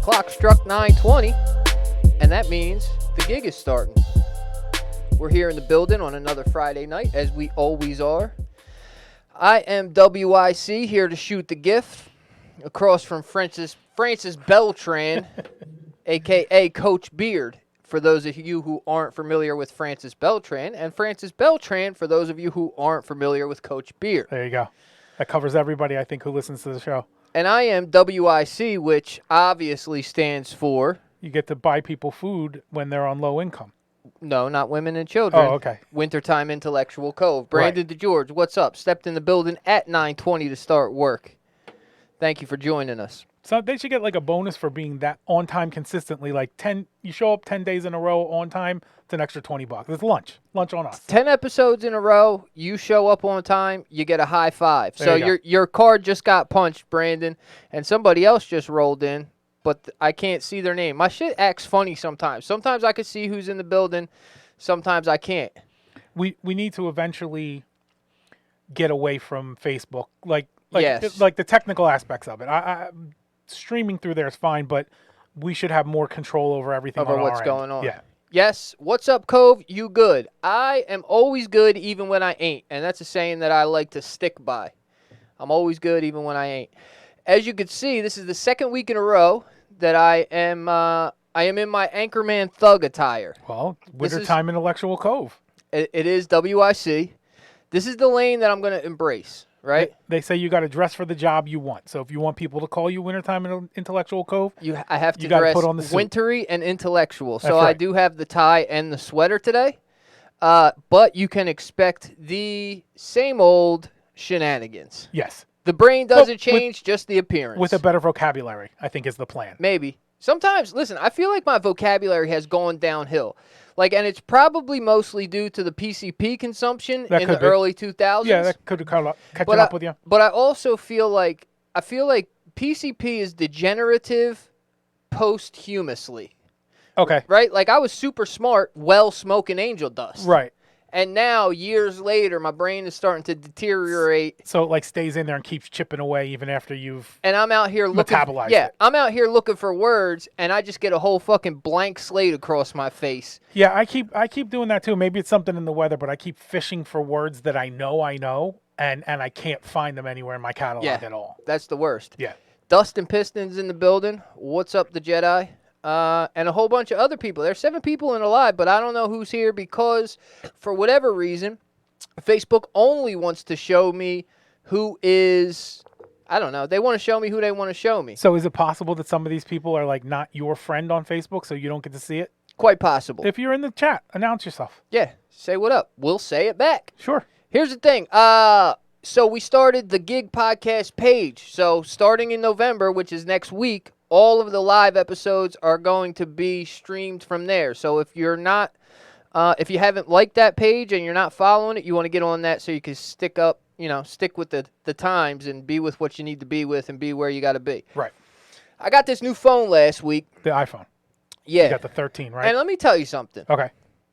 Clock struck 9:20, and that means the gig is starting. We're here in the building on another Friday night, as we always are. I am WIC, here to shoot the gift, across from Francis Beltran, a.k.a. Coach Beard, for those of you who aren't familiar with Francis Beltran, and Francis Beltran for those of you who aren't familiar with Coach Beard. There you go. That covers everybody, I think, who listens to the show. And I am WIC, which obviously stands for... You get to buy people food when they're on low income. No, not women and children. Oh, okay. Wintertime Intellectual Cove. Brandon DeGeorge, what's up? Stepped in the building at 9:20 to start work. Thank you for joining us. So they should get like a bonus for being that on time consistently. Like you show up 10 days in a row on time, it's an extra $20. It's lunch on us. 10 episodes in a row, you show up on time, you get a high five. There So you your card just got punched, Brandon, and somebody else just rolled in, but I can't see their name. My shit acts funny sometimes. Sometimes I can see who's in the building, sometimes I can't. We need to eventually get away from Facebook, like Yes. like the technical aspects of it. I streaming through there is fine, but we should have more control over everything. Over on what's our going end. on. Yeah. Yes. What's up, Cove? You good? I am always good even when I ain't. And that's a saying that I like to stick by. I'm always good even when I ain't. As you can see, this is the second week in a row that I am in my Anchorman Thug attire. Well, wintertime Intellectual Cove. It is WIC. This is the lane that I'm going to embrace, right? They say you got to dress for the job you want. So if you want people to call you Wintertime Intellectual Cove, I have to gotta dress put on the suit. wintry and intellectual. So That's right. I do have the tie and the sweater today. But you can expect the same old shenanigans. yes. The brain doesn't Well, change, just the appearance. With a better vocabulary, I think is the plan. Maybe. Sometimes, listen, I feel like my vocabulary has gone downhill. And it's probably mostly due to the PCP consumption That in could the be. early 2000s. Yeah, that could catch But up with you. But I also feel like PCP is degenerative posthumously. Okay. Right? Like, I was super smart while smoking angel dust. Right. And now, years later, my brain is starting to deteriorate. So it like stays in there and keeps chipping away even after you've And I'm out here looking. metabolized Yeah, it. I'm out here looking for words, and I just get a whole fucking blank slate across my face. Yeah, I keep doing that too. Maybe it's something in the weather, but I keep fishing for words that I know, and I can't find them anywhere in my catalog at all. That's the worst. Yeah. Dustin Pistons in the building. What's up, the Jedi? And a whole bunch of other people. There's 7 people in the live, but I don't know who's here because, for whatever reason, Facebook only wants to show me who is, I don't know. They want to show me who they want to show me. So is it possible that some of these people are like not your friend on Facebook, so you don't get to see it? Quite possible. If you're in the chat, announce yourself. Yeah, say what up. We'll say it back. Sure. Here's the thing. So we started the Gig podcast page. So starting in November, which is next week, all of the live episodes are going to be streamed from there. So if you're not, if you haven't liked that page and you're not following it, you want to get on that so you can stick with the times and be with what you need to be with and be where you got to be. Right. I got this new phone last week. The iPhone. Yeah. You got the 13, right? And let me tell you something. Okay.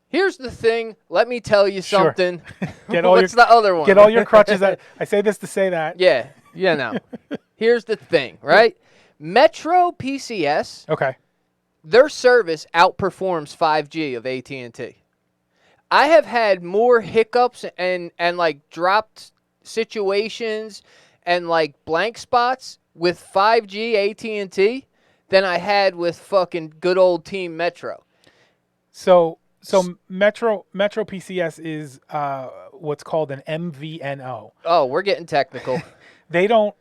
Here's the thing. Let me tell you Sure. something. What's the other one? Get all your crutches out. I say this to say that. Yeah. No. Here's the thing, right? Metro PCS, Okay. their service outperforms 5G of AT&T. I have had more hiccups and like dropped situations and like blank spots with 5G AT&T than I had with fucking good old Team Metro. So Metro PCS is what's called an MVNO. Oh, we're getting technical. They don't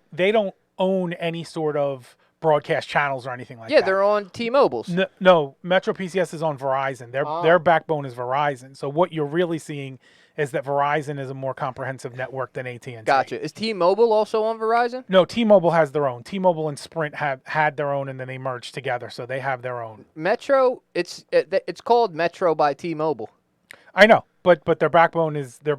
own any sort of broadcast channels or anything like that. Yeah, they're on T-Mobile's. No, Metro PCS is on Verizon. Their backbone is Verizon. So what you're really seeing is that Verizon is a more comprehensive network than AT&T. Gotcha. Is T-Mobile also on Verizon? No, T-Mobile has their own. T-Mobile and Sprint have had their own, and then they merged together, so they have their own. Metro, it's called Metro by T-Mobile. I know, but their backbone is That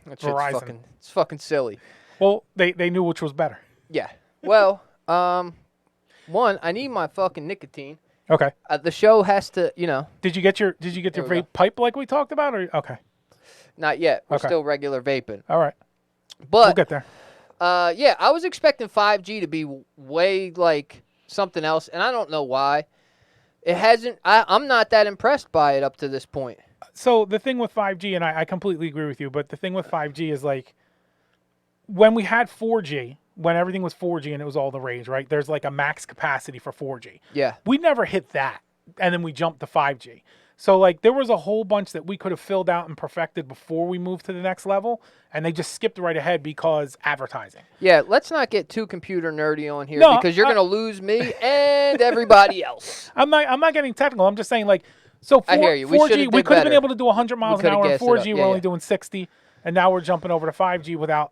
shit's Verizon. It's fucking silly. Well, they knew which was better. Yeah. Well, one, I need my fucking nicotine. Okay. The show has to, Did you get your we vape go. pipe like we talked about, or okay? Not yet. We're Okay. still regular vaping. All right, But we'll get there. yeah, I was expecting 5G to be way like something else, and I don't know why. It hasn't. I'm not that impressed by it up to this point. So the thing with 5G, and I completely agree with you, but the thing with 5G is like when we had 4G, when everything was 4G and it was all the rage, right? There's like a max capacity for 4G. Yeah. We never hit that, and then we jumped to 5G. So like there was a whole bunch that we could have filled out and perfected before we moved to the next level, and they just skipped right ahead because advertising. Yeah, let's not get too computer nerdy on here No, because you're gonna lose me and everybody else. I'm not getting technical. I'm just saying like so I hear you. We 4G should've we did could have been better. able to do 100 miles an coulda hour in gassed it up. 4G. Yeah, We're only yeah. doing 60, and now we're jumping over to 5G without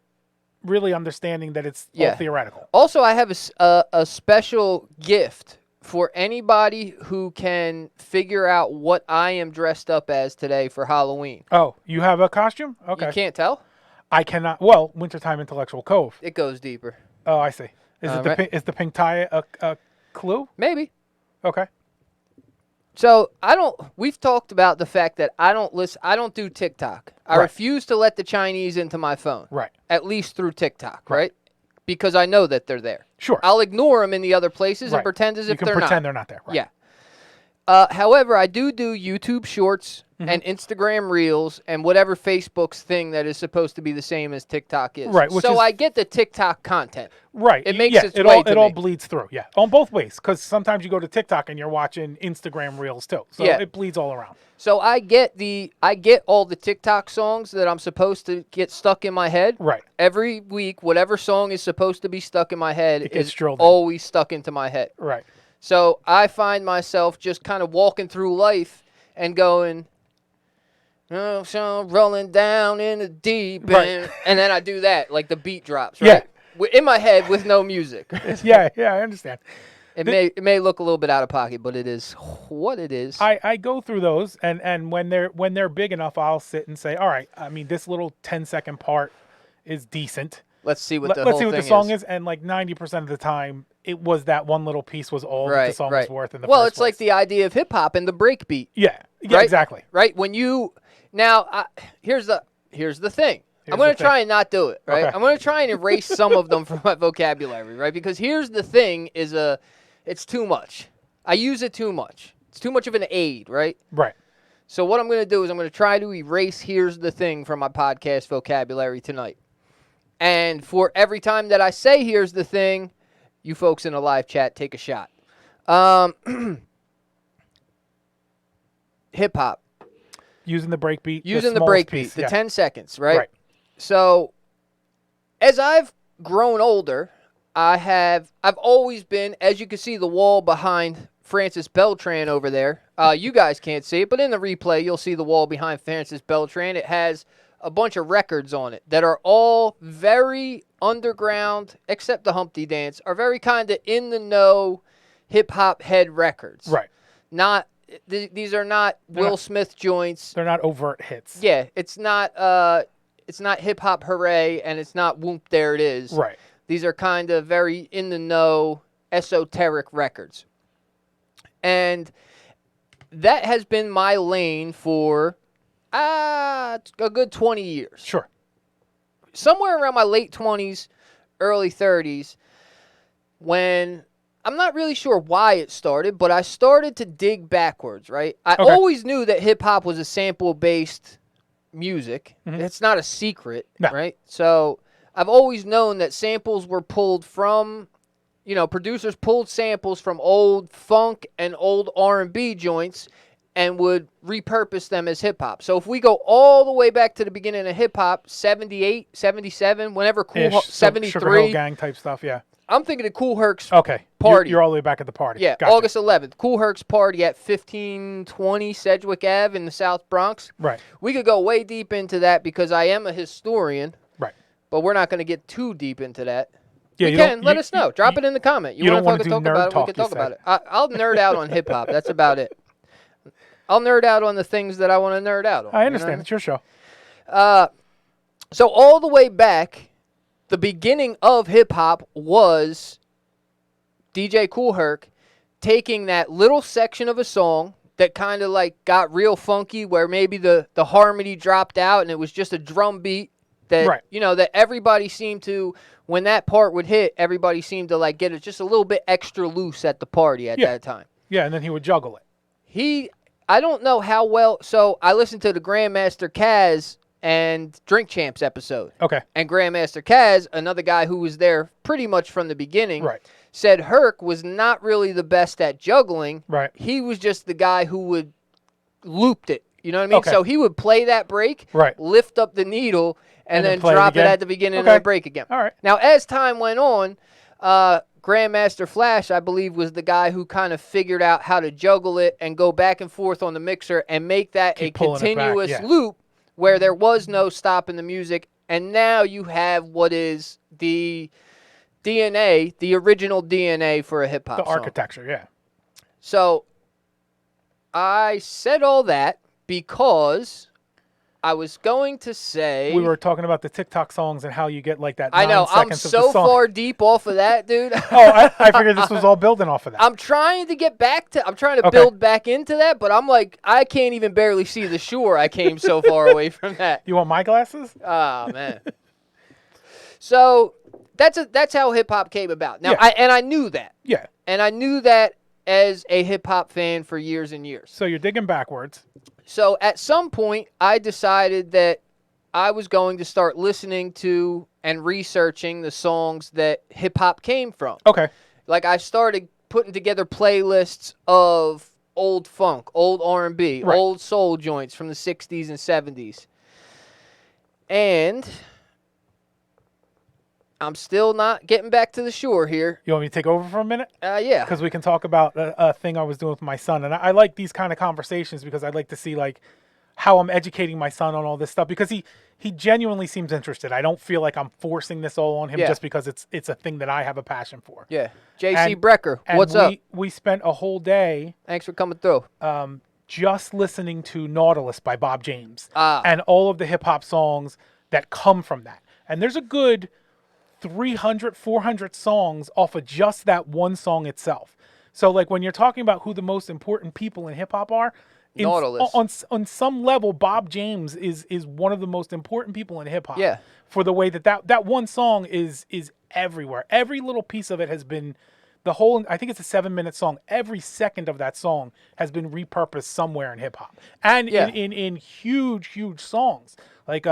really understanding that it's all theoretical. Also, I have a special gift for anybody who can figure out what I am dressed up as today for Halloween. Oh, you have a costume? Okay. You can't tell? I cannot. Well, Wintertime Intellectual Cove. It goes deeper. Oh, I see. Is Right. the pink tie a clue? Maybe. Okay. So we've talked about the fact that I don't do TikTok. I Right. refuse to let the Chinese into my phone. Right. At least through TikTok, right? Because I know that they're there. Sure. I'll ignore them in the other places and Right. pretend as You if can they're pretend not. they're not there. Right. Yeah. However, I do YouTube Shorts and Instagram Reels and whatever Facebook's thing that is supposed to be the same as TikTok is. Right, which So is- I get the TikTok content. Right. It makes yeah, its it way all to it all me. bleeds through. Yeah. On both ways, because sometimes you go to TikTok and you're watching Instagram Reels too. So Yeah. it bleeds all around. So I get all the TikTok songs that I'm supposed to get stuck in my head. Right. Every week, whatever song is supposed to be stuck in my head It gets is drilled in. always stuck into my head. Right. So I find myself just kind of walking through life and going, oh, so rolling down in the deep end. And then I do that, like the beat drops, right? In my head with no music. Yeah. I understand. It may look a little bit out of pocket, but it is what it is. I go through those, and when they're big enough, I'll sit and say, all right, I mean, this little 10-second part is decent. Let's see what the Let's whole see what thing the song is. And like 90% of the time, it was that one little piece was all that the song was worth in the Well, first it's like place. the idea of hip hop and the break beat. Yeah, right? exactly. Right? When you now here's the thing. I'm going to try and not do it, right? Okay. I'm going to try and erase some of them from my vocabulary, right? Because here's the thing it's too much. I use it too much. It's too much of an aid, right? Right. So what I'm going to do is I'm going to try to erase here's the thing from my podcast vocabulary tonight. And for every time that I say here's the thing, you folks in the live chat take a shot. Hip hop. Using the break beat. Using the smallest break piece, beat, the yeah. 10 seconds, right? Right. So as I've grown older, I've always been, as you can see, the wall behind Francis Beltran over there. You guys can't see it, but in the replay, you'll see the wall behind Francis Beltran. It has a bunch of records on it that are all very underground, except the Humpty Dance, are very kind of in the know hip-hop head records. Right. Not these are not Will Smith joints. They're not overt hits. Yeah, it's not hip hop hooray and it's not whoop there it is. Right. These are kind of very in the know esoteric records. And that has been my lane for a good 20 years. Sure. Somewhere around my late 20s, early 30s, when I'm not really sure why it started, but I started to dig backwards, right? I always knew that hip-hop was a sample-based music. Mhm. It's not a secret, No. right? So I've always known that samples were pulled from, producers pulled samples from old funk and old R&B joints and would repurpose them as hip-hop. So if we go all the way back to the beginning of hip-hop, 78, 77, whenever Cool, Ish, 73, Sugar Hill Gang type stuff, yeah. I'm thinking of Cool Herc's Okay. party. You're all the way back at the party. Yeah, Gotcha. August 11th. Cool Herc's party at 1520 Sedgwick Ave in the South Bronx. Right. We could go way deep into that because I am a historian. Right. But we're not going to get too deep into that. Yeah, we can. Let us know. Drop it in the comment. You don't want to talk do nerd about it? We talk, can you talk about said. it. I'll nerd out on hip hop. That's about it. I'll nerd out on the things that I want to nerd out on. I understand. You know It's your show. So all the way back, the beginning of hip hop was DJ Kool Herc taking that little section of a song that kind of like got real funky, where maybe the harmony dropped out and it was just a drum beat that Right. that everybody seemed to, when that part would hit, everybody seemed to like get it just a little bit extra loose at the party at that time. Yeah, and then he would juggle it. I don't know how well. So I listened to the Grandmaster Kaz and Drink Champs episode. Okay. And Grandmaster Kaz, another guy who was there pretty much from the beginning, Right. said Herc was not really the best at juggling. Right. He was just the guy who would looped it. You know what I mean? Okay. So he would play that break, Right. lift up the needle, and then play it drop it again? at the beginning of Okay. the break again. All right. Now, as time went on, Grandmaster Flash, I believe, was the guy who kind of figured out how to juggle it and go back and forth on the mixer and make that Keep a pulling it back, continuous yeah. loop where there was no stop in the music. And now you have what is the DNA, the original DNA for a hip-hop The song. architecture, yeah. So I said all that because I was going to say... We were talking about the TikTok songs and how you get like that 9 I know, I'm seconds of so the song. far deep off of that, dude. Oh, I figured this was all building off of that. I'm trying to get back to... I'm trying to Okay. build back into that, but I'm like, I can't even barely see the shore. I came so far away from that. You want my glasses? Oh, man. So that's how hip-hop came about. Now, Yeah. I knew that. Yeah. And I knew that as a hip-hop fan for years and years. So you're digging backwards. So at some point, I decided that I was going to start listening to and researching the songs that hip-hop came from. Okay. Like, I started putting together playlists of old funk, old R&B, Right. old soul joints from the 60s and 70s. And I'm still not getting back to the shore here. You want me to take over for a minute? Yeah. Because we can talk about a thing I was doing with my son. And I like these kind of conversations because I'd like to see like how I'm educating my son on all this stuff, because he genuinely seems interested. I don't feel like I'm forcing this all on him just because it's a thing that I have a passion for. Yeah. JC And- Brecker, And what's up? We spent a whole day Thanks for coming through. just listening to Nautilus by Bob James Ah. and all of the hip hop songs that come from that. And there's a good 300, 400 songs off of just that one song itself. So like when you're talking about who the most important people in hip hop are, Nautilus. on some level, Bob James is one of the most important people in hip hop. Yeah. For the way that one song is everywhere. Every little piece of it has been the whole. I think it's a 7-minute song. Every second of that song has been repurposed somewhere in hip hop, and Yeah. in huge songs. Like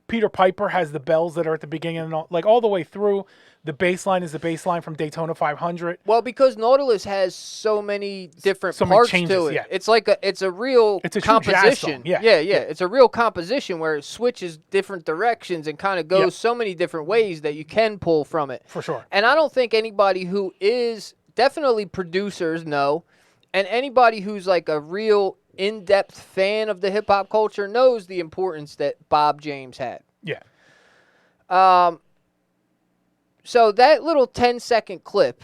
Peter Piper has the bells that are at the beginning and all the way through. The bass line is the bass line from Daytona 500. Well, because Nautilus has so many different So many parts changes, to it. yeah. It's like it's a real It's a true jazz composition. song, yeah. yeah. It's a real composition where it switches different directions and kind of goes Yeah. so many different ways that you can pull from it. For sure. And I don't think anybody who is definitely producers know, and anybody who's like a real in-depth fan of the hip hop culture knows the importance that Bob James had. Yeah. So that little 10-second clip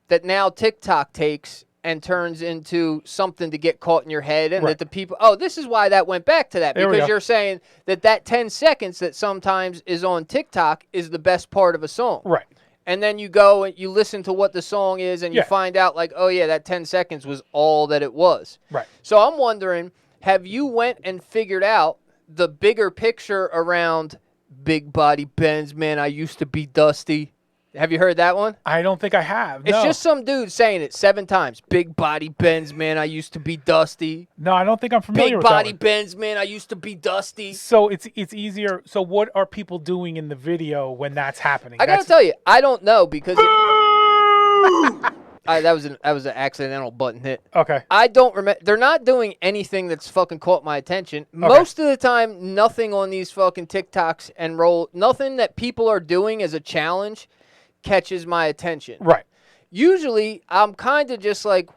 that now TikTok takes and turns into something to get caught in your head, and Right. that the people, this is why that went back to that, There we because go. you're saying that 10 seconds that sometimes is on TikTok is the best part of a song. Right. And then you go and you listen to what the song is, and you Yeah. find out like, oh yeah, that 10 seconds was all that it was. Right. So I'm wondering, have you went and figured out the bigger picture around Big Body Benz, man, I used to be Dusty? Have you heard that one? I don't think I have. It's No. just some dude saying it 7 times. Big Body Benz, man, I used to be Dusty. No, I don't think I'm familiar Big with that Body one. Benz, man, I used to be Dusty. So it's easier. So what are people doing in the video when that's happening? I gotta tell you, I don't know because that was an accidental button hit. Okay. I don't remember. They're not doing anything that's fucking caught my attention. Most of the time, nothing on these fucking TikToks and nothing that people are doing as a challenge catches my attention. Right. Usually, I'm kind of just like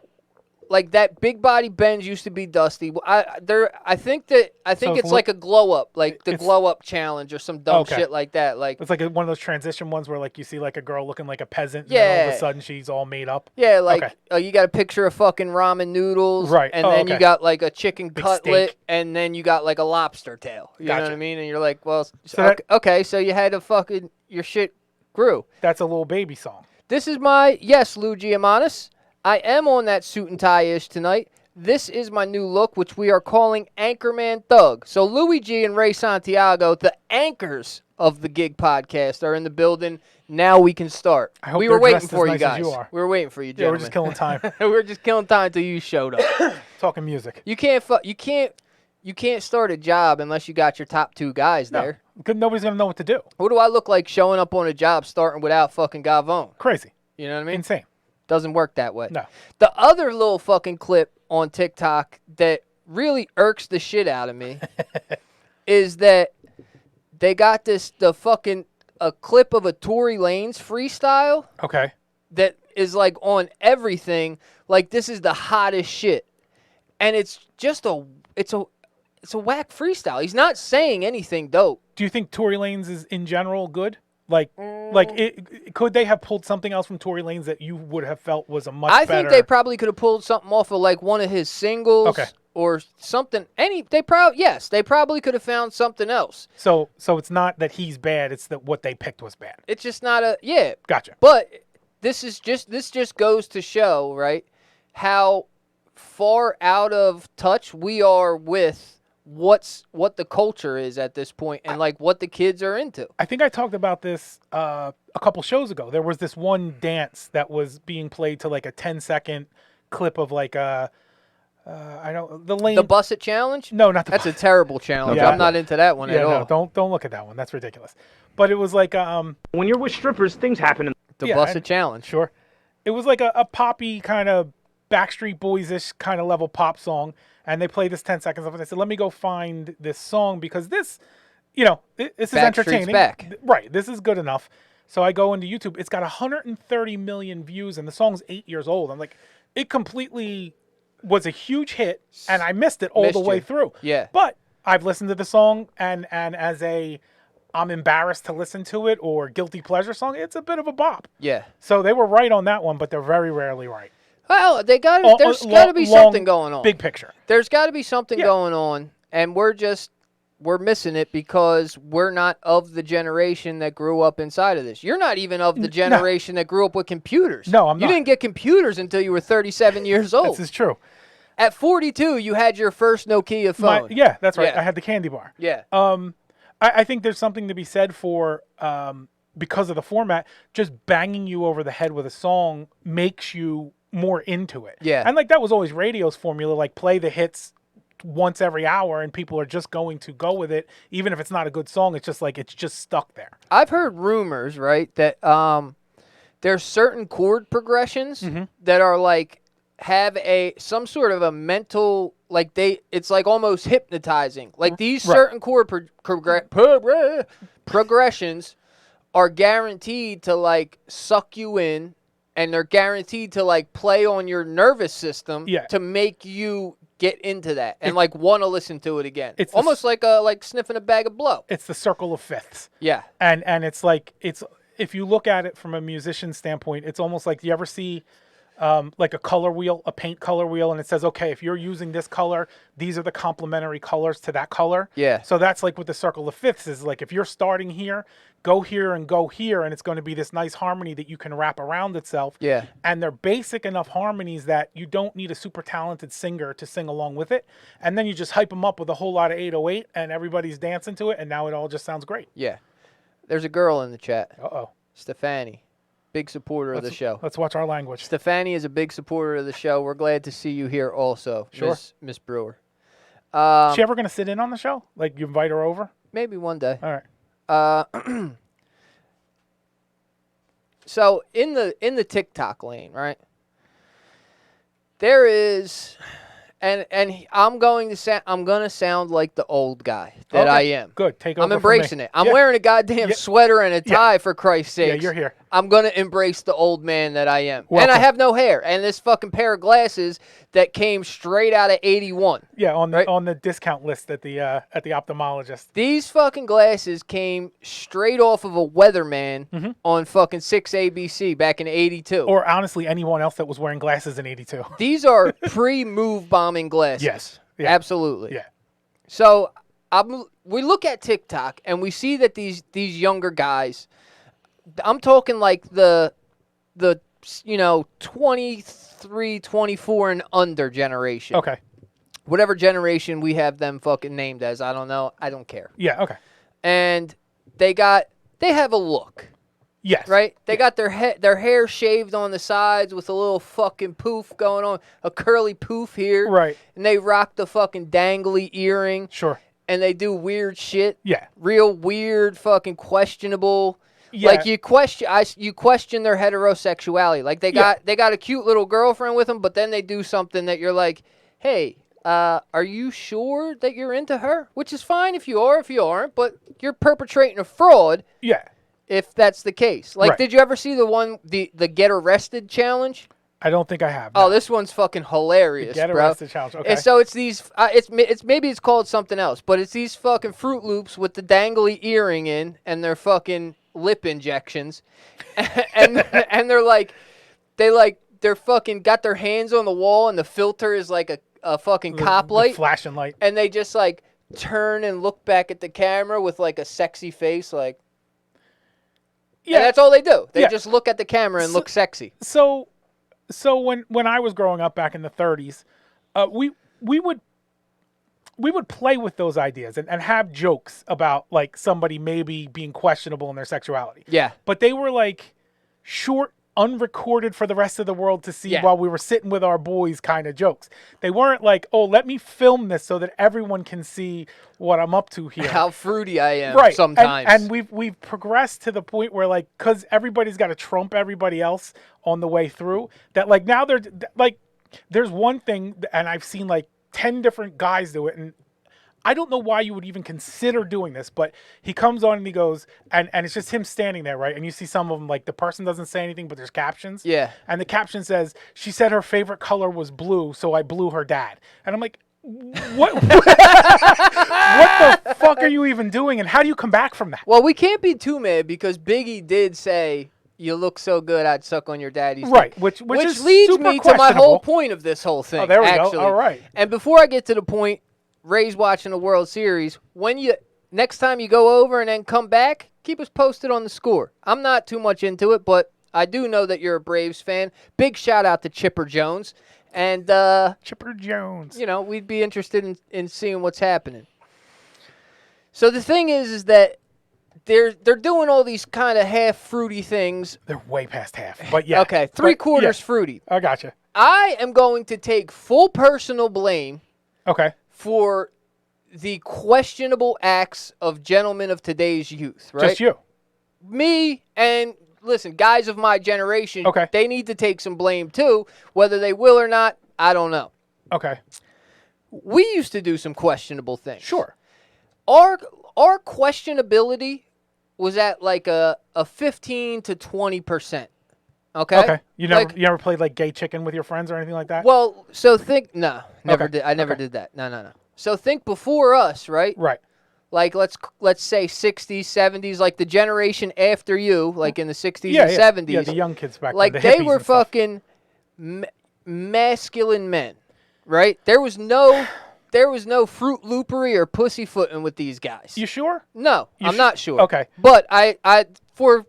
that big body Benz used to be Dusty. I think it's like a glow up, like the glow up challenge or some dumb shit like that. Like it's like one of those transition ones where like you see like a girl looking like a peasant, and then all of a sudden she's all made up. Yeah, like you got a picture of fucking ramen noodles, right? And then you got like a chicken big cutlet, steak. and then you got like a lobster tail. You know what I mean? And you're like, well, so so you had to fucking your shit grew. That's a little baby song. This is my Lou Giamanis. I am on that suit and tie-ish tonight. This is my new look, which we are calling Anchorman Thug. So Louis G and Ray Santiago, the anchors of the Gig podcast, are in the building. Now we can start. We were waiting for you nice guys. We were waiting for you, gentlemen. Yeah, we're just killing time. We were just killing time until you showed up. Talking music. You can't start a job unless you got your top two guys there. Because nobody's gonna know what to do. What do I look like showing up on a job starting without fucking Gavone? Crazy. You know what I mean? Insane. Doesn't work that way. No. The other little fucking clip on TikTok that really irks the shit out of me is that they got a clip of a Tory Lanez freestyle. Okay. That is like on everything. Like this is the hottest shit. And it's just it's a whack freestyle. He's not saying anything dope. Do you think Tory Lanez is in general good? Could they have pulled something else from Tory Lanez that you would have felt was a much better? I think they probably could have pulled something off of like one of his singles or something. They probably could have found something else. So it's not that he's bad, it's that what they picked was bad. It's just not Gotcha. But this just goes to show, right, how far out of touch we are with what the culture is at this point and like what the kids are into. I think I talked about this a couple shows ago. There was this one dance that was being played to like a 10-second clip of like the Bus It challenge. No, not the. That's a terrible challenge. Yeah, I'm not into that one at all. Don't look at that one. That's ridiculous. But it was like when you're with strippers, things happen. The Bus It challenge. Sure, it was like a poppy kind of Backstreet Boys-ish kind of level pop song. And they played this 10 seconds of it. And I said, let me go find this song because this is entertaining. Back. Right. This is good enough. So I go into YouTube. It's got 130 million views, and the song's 8 years old. I'm like, it completely was a huge hit, and I missed it all the way through. Yeah. But I've listened to the song, and as I'm embarrassed to listen to it or guilty pleasure song, it's a bit of a bop. Yeah. So they were right on that one, but they're very rarely right. Well, there's got to be something going on. Big picture. There's got to be something going on, and we're missing it because we're not of the generation that grew up inside of this. You're not even of the generation that grew up with computers. No, I'm not. You didn't get computers until you were 37 years old. This is true. At 42, you had your first Nokia phone. Yeah, that's right. Yeah. I had the candy bar. Yeah. I think there's something to be said for because of the format, just banging you over the head with a song makes you more into it. Yeah. And like that was always radio's formula, like play the hits once every hour and people are just going to go with it. Even if it's not a good song, it's just stuck there. I've heard rumors, right, that there's certain chord progressions that are like have some sort of a mental, like it's like almost hypnotizing. Like these certain chord progressions are guaranteed to like suck you in. And they're guaranteed to like play on your nervous system to make you get into that and like want to listen to it again. It's almost like sniffing a bag of blow. It's the circle of fifths. Yeah. And it's like if you look at it from a musician standpoint, it's almost like, you ever see like a color wheel, a paint color wheel, and it says, okay, if you're using this color, these are the complementary colors to that color. Yeah. So that's like what the circle of fifths is. Like if you're starting here, go here and go here, and it's going to be this nice harmony that you can wrap around itself. Yeah. And they're basic enough harmonies that you don't need a super talented singer to sing along with it. And then you just hype them up with a whole lot of 808, and everybody's dancing to it, and now it all just sounds great. Yeah. There's a girl in the chat. Uh-oh. Stefani. Big supporter of the show. Let's watch our language. Stefani is a big supporter of the show. We're glad to see you here also, sure. Miss Brewer. Is she ever going to sit in on the show? Like, you invite her over? Maybe one day. All right. So in the TikTok lane, right? There is I'm going to sound like the old guy that Okay, I am. Good. Take over. I'm embracing from me. it. I'm Yeah. wearing a goddamn sweater and a tie for Christ's sake. Yeah, you're here. I'm going to embrace the old man that I am. Welcome. And I have no hair. And this fucking pair of glasses that came straight out of 81. Yeah, on the right? on the discount list at the ophthalmologist. These fucking glasses came straight off of a weatherman on fucking 6ABC back in 82. Or honestly, anyone else that was wearing glasses in '82. These are pre-move bombing glasses. Yes. Yeah. Absolutely. Yeah. So we look at TikTok and we see that these younger guys, I'm talking like the 23, 24 and under generation. Okay. Whatever generation we have them fucking named as, I don't know. I don't care. Yeah. Okay. And they have a look. Yes. Right? They got their hair shaved on the sides with a little fucking poof going on, a curly poof here. Right. And they rock the fucking dangly earring. Sure. And they do weird shit. Yeah. Real weird, fucking questionable. Yeah. Like you question their heterosexuality. Like they got a cute little girlfriend with them, but then they do something that you're like, hey, are you sure that you're into her? Which is fine if you are, if you aren't, but you're perpetrating a fraud. Yeah. If that's the case. Like, Right. did you ever see the get arrested challenge? I don't think I have. Oh, no. this one's fucking hilarious, Get bro. arrested challenge. Okay. And so it's these. It's maybe it's called something else, but it's these fucking Fruit Loops with the dangly earring in and their fucking lip injections, and they're fucking got their hands on the wall and the filter is like a fucking cop The light, flashing light. and they just like turn and look back at the camera with like a sexy face, like. Yeah, and that's all they do. They just look at the camera and look sexy. So when I was growing up back in the 30s, we would play with those ideas and have jokes about like somebody maybe being questionable in their sexuality. Yeah. But they were like short, unrecorded for the rest of the world to see while we were sitting with our boys kind of jokes. They weren't like, oh, let me film this so that everyone can see what I'm up to here. How fruity I am Right. sometimes. And we've progressed to the point where like, because everybody's got to trump everybody else on the way through, that like now they're like, there's one thing, and I've seen like 10 different guys do it, and I don't know why you would even consider doing this, but he comes on and he goes, and it's just him standing there, right? And you see some of them, like the person doesn't say anything, but there's captions. Yeah. And the caption says, she said her favorite color was blue, so I blew her dad. And I'm like, what? What the fuck are you even doing? And how do you come back from that? Well, we can't be too mad because Biggie did say, you look so good, I'd suck on your daddy's dick. Right, which is leads super me to my questionable. whole point of this whole thing. Oh, there we actually. go. All right. And before I get to the point, Ray's watching the World Series. Next time you go over and then come back, keep us posted on the score. I'm not too much into it, but I do know that you're a Braves fan. Big shout out to Chipper Jones. And, Chipper Jones. we'd be interested in seeing what's happening. So the thing is that they're doing all these kind of half fruity things. They're way past half, but yeah. Okay, three-quarters fruity. I gotcha. I am going to take full personal blame Okay. for the questionable acts of gentlemen of today's youth, right? Just you. Me and, listen, guys of my generation, Okay. they need to take some blame too. Whether they will or not, I don't know. Okay. We used to do some questionable things. Sure. Our questionability was at like a 15 to 20%. Okay? Okay. You never played like gay chicken with your friends or anything like that? Well, so never Okay. did. I never did that. No. So think before us, right? Right. Like let's say 60s, 70s, like the generation after you, like in the 60s Yeah, and yeah. 70s. Yeah, the young kids back like then. The they hippies were and stuff. fucking masculine men, right? There was no fruit loopery or pussyfooting with these guys. You sure? No, I'm not sure. Okay. But I for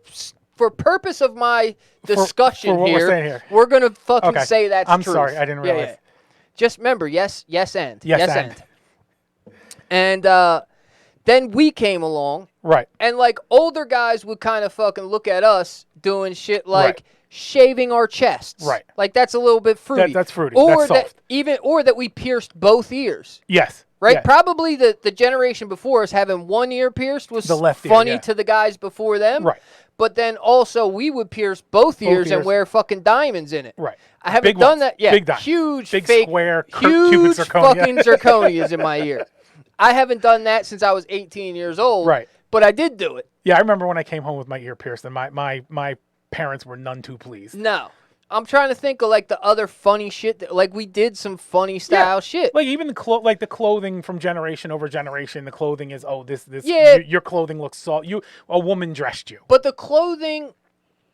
purpose of my discussion for what here, we're saying here. we're gonna fucking Okay. say that's I'm truth. sorry, I didn't realize. Yeah. Just remember, yes, and. Yes, And then we came along, Right. and like older guys would kind of fucking look at us doing shit like Right. shaving our chests. Right. Like that's a little bit fruity. That's fruity. Or That's soft. or that we pierced both ears. Yes. right? Yeah. Probably the generation before us having one ear pierced was The left ear, funny yeah. to the guys before them. Right. But then also we would pierce both ears and ears. wear fucking diamonds in it. Right. I haven't Big done ones. that yet. Big diamonds. Huge Big fake, square huge cubic zirconia. fucking zirconias in my ear. I haven't done that since I was 18 years old. Right. But I did do it. Yeah, I remember when I came home with my ear pierced, and my parents were none too pleased. No. I'm trying to think of like the other funny shit that, like, we did some funny style shit. Like even the clothing from generation over generation, the clothing is this Yeah. your clothing looks soft. A woman dressed you. But the clothing,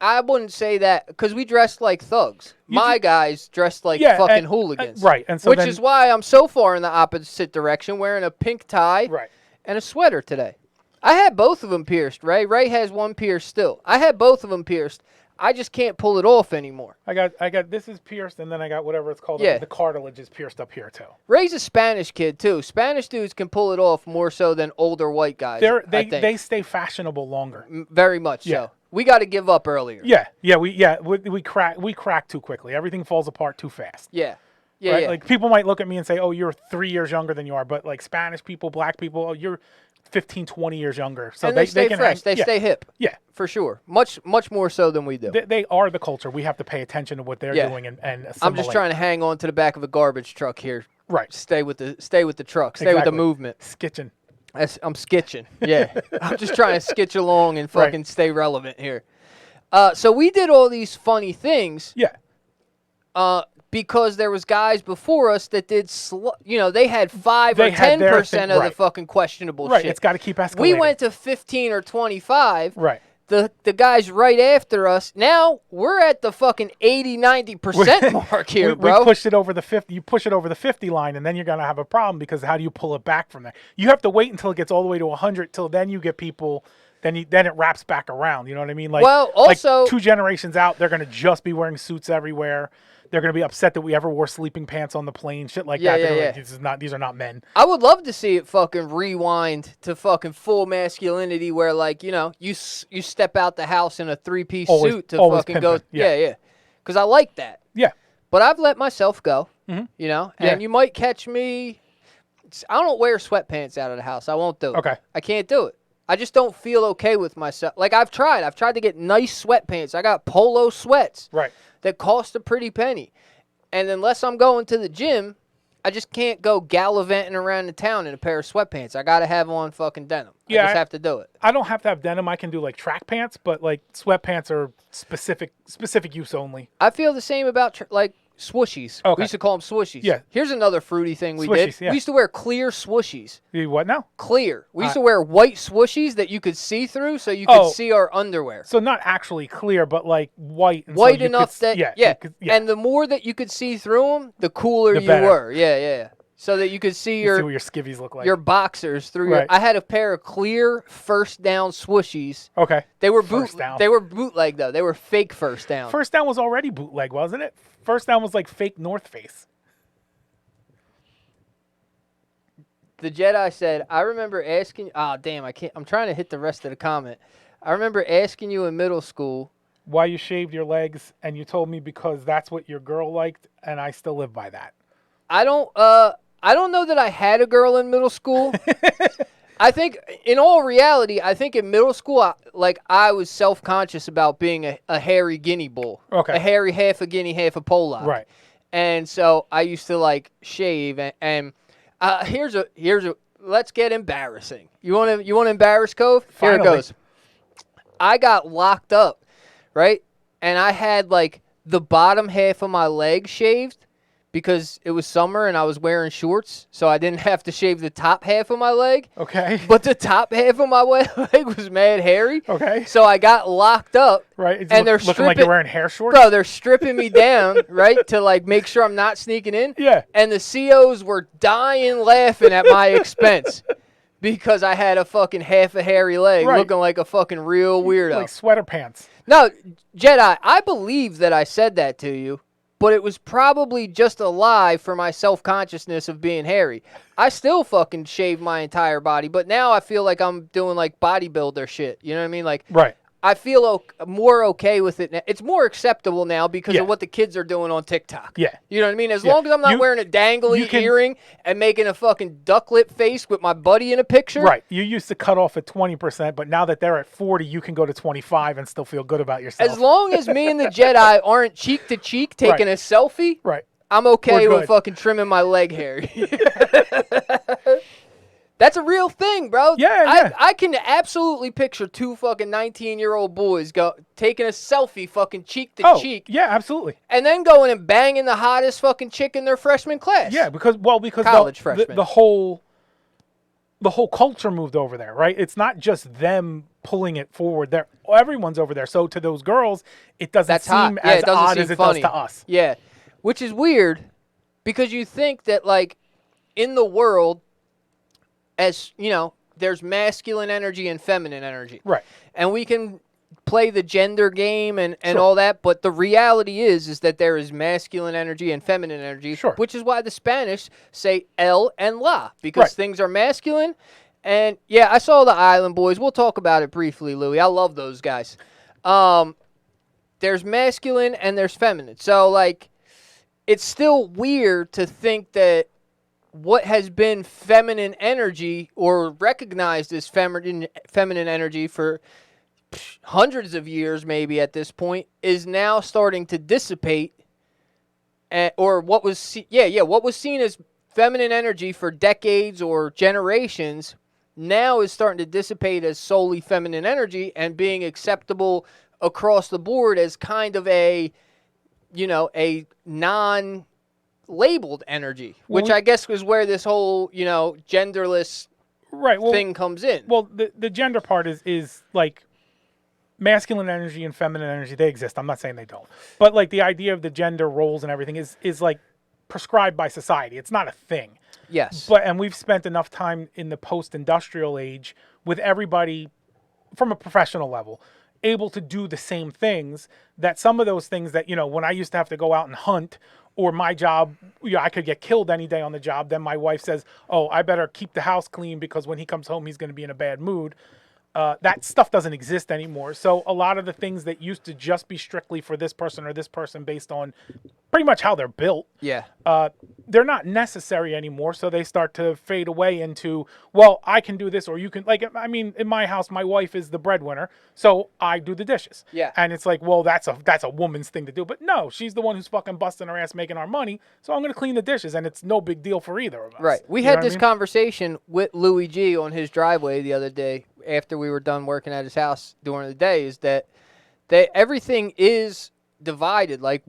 I wouldn't say that because we dressed like thugs. My guys dressed like fucking hooligans. Right. And so which is why I'm so far in the opposite direction, wearing a pink tie right. and a sweater today. I had both of them pierced, Ray. Ray has one pierced still. I had both of them pierced. I just can't pull it off anymore. I got this is pierced, and then I got whatever it's called. Yeah. The cartilage is pierced up here too. Ray's a Spanish kid too. Spanish dudes can pull it off more so than older white guys. They stay fashionable longer. Very much so. We got to give up earlier. We crack too quickly. Everything falls apart too fast. Yeah. Right? Like people might look at me and say, "Oh, you're 3 years younger than you are," but like Spanish people, black people, oh, you're 15, 20 years younger. So and they stay fresh. They stay hip. Yeah. For sure. Much more so than we do. They are the culture. We have to pay attention to what they're doing and assimilate. I'm just trying to hang on to the back of a garbage truck here. Right. Stay with the truck. Stay with the movement. Skitching. I'm skitching. Yeah. I'm just trying to skitch along and fucking stay relevant here. So we did all these funny things. Yeah. Because there was guys before us that did, they had 5 or 10% of the fucking questionable shit. Right, it's got to keep escalating. We went to 15 or 25. Right. The guys right after us, now we're at the fucking 80-90% mark here, bro. We pushed it over the 50. You push it over the 50 line, and then you're going to have a problem because how do you pull it back from there? You have to wait until it gets all the way to 100 till then you get people. Then it wraps back around. You know what I mean? Like, well, also, like 2 generations out, they're going to just be wearing suits everywhere. They're going to be upset that we ever wore sleeping pants on the plane, shit like that. They're like, these are not men. I would love to see it fucking rewind to fucking full masculinity where, like, you step out the house in a 3-piece suit to fucking go. Yeah. Because I like that. Yeah. But I've let myself go, and you might catch me. I don't wear sweatpants out of the house. I won't do it. Okay. I can't do it. I just don't feel okay with myself. Like, I've tried to get nice sweatpants. I got polo sweats. Right. That cost a pretty penny. And unless I'm going to the gym, I just can't go gallivanting around the town in a pair of sweatpants. I got to have on fucking denim. I just have to do it. I don't have to have denim. I can do like track pants, but like sweatpants are specific use only. I feel the same about like swooshies. Okay. We used to call them swooshies. Yeah. Here's another fruity thing we did. Yeah. We used to wear clear swooshies. You what now? Clear. We used to wear white swooshies that you could see through so you could see our underwear. So not actually clear, but like white. And white so enough that, yeah. And the more that you could see through them, the cooler you were. Yeah. So that you could see what your skivvies look like. Your boxers through your. I had a pair of clear first down swooshies. Okay. They were They were bootleg though. They were fake first down. First down was already bootleg, wasn't it? First down was like fake North Face. The Jedi said, "I remember asking." Oh damn! I can't. I'm trying to hit the rest of the comment. I remember asking you in middle school why you shaved your legs, and you told me because that's what your girl liked, and I still live by that. I don't know that I had a girl in middle school. I think, in all reality, in middle school, I was self-conscious about being a hairy guinea bull. Okay. A hairy half a guinea, half a Pollock. Right. And so I used to, like, shave. And here's a let's get embarrassing. You want to embarrass Cove? Finally. Here it goes. I got locked up, right? And I had, like, the bottom half of my leg shaved. Because it was summer and I was wearing shorts, so I didn't have to shave the top half of my leg. Okay. But the top half of my leg was mad hairy. Okay. So I got locked up. Right. And they're looking like you're wearing hair shorts? Bro, they're stripping me down, right, to, like, make sure I'm not sneaking in. Yeah. And the COs were dying laughing at my expense because I had a fucking half a hairy leg looking like a fucking real weirdo. Like sweater pants. No, Jedi, I believe that I said that to you. But it was probably just a lie for my self-consciousness of being hairy. I still fucking shave my entire body, but now I feel like I'm doing, like, bodybuilder shit. You know what I mean? Like, right. I feel more okay with it now. It's more acceptable now because Yeah. of what the kids are doing on TikTok. Yeah. You know what I mean? As Yeah. long as I'm not You- wearing a dangly you can- earring and making a fucking ducklet face with my buddy in a picture. Right. You used to cut off at 20%, but now that they're at 40, you can go to 25 and still feel good about yourself. As long as me and the Jedi aren't cheek to cheek taking Right. a selfie, Right. I'm okay We're with good. fucking trimming my leg hair. That's a real thing, bro. Yeah. I can absolutely picture two fucking 19-year-old boys taking a selfie fucking cheek to cheek. Yeah, absolutely. And then going and banging the hottest fucking chick in their freshman class. Yeah, because College freshmen. the whole culture moved over there, right? It's not just them pulling it forward. Everyone's over there. So to those girls, it doesn't That's hot. seem Yeah, as it doesn't odd seem as it funny. does to us. Yeah, which is weird because you think that, like, in the world, as, you know, there's masculine energy and feminine energy. Right. And we can play the gender game and Sure. all that, but the reality is that there is masculine energy and feminine energy, Sure. which is why the Spanish say el and la, because Right. things are masculine. And, yeah, I saw the Island Boys. We'll talk about it briefly, Louis. I love those guys. There's masculine and there's feminine. So, like, it's still weird to think that what has been feminine energy or recognized as feminine energy for hundreds of years maybe at this point is now starting to dissipate, or what was seen as feminine energy for decades or generations now is starting to dissipate as solely feminine energy and being acceptable across the board as kind of a non-labeled energy, which I guess is where this whole, genderless thing comes in. Well, the gender part is like masculine energy and feminine energy. They exist. I'm not saying they don't. But like the idea of the gender roles and everything is like prescribed by society. It's not a thing. Yes. And we've spent enough time in the post-industrial age with everybody from a professional level able to do the same things, that some of those things that, when I used to have to go out and hunt, or my job, I could get killed any day on the job, then my wife says, oh, I better keep the house clean because when he comes home, he's going to be in a bad mood. That stuff doesn't exist anymore. So a lot of the things that used to just be strictly for this person or this person based on pretty much how they're built, Yeah. they're not necessary anymore. So they start to fade away into, well, I can do this or you can, like, I mean, in my house, my wife is the breadwinner, so I do the dishes. Yeah. And it's like, well, that's a woman's thing to do. But no, she's the one who's fucking busting her ass making our money, so I'm going to clean the dishes, and it's no big deal for either of us. Right. We You know had what I this mean? conversation with Louis G on his driveway the other day after we were done working at his house during the day, is that everything is divided. Like,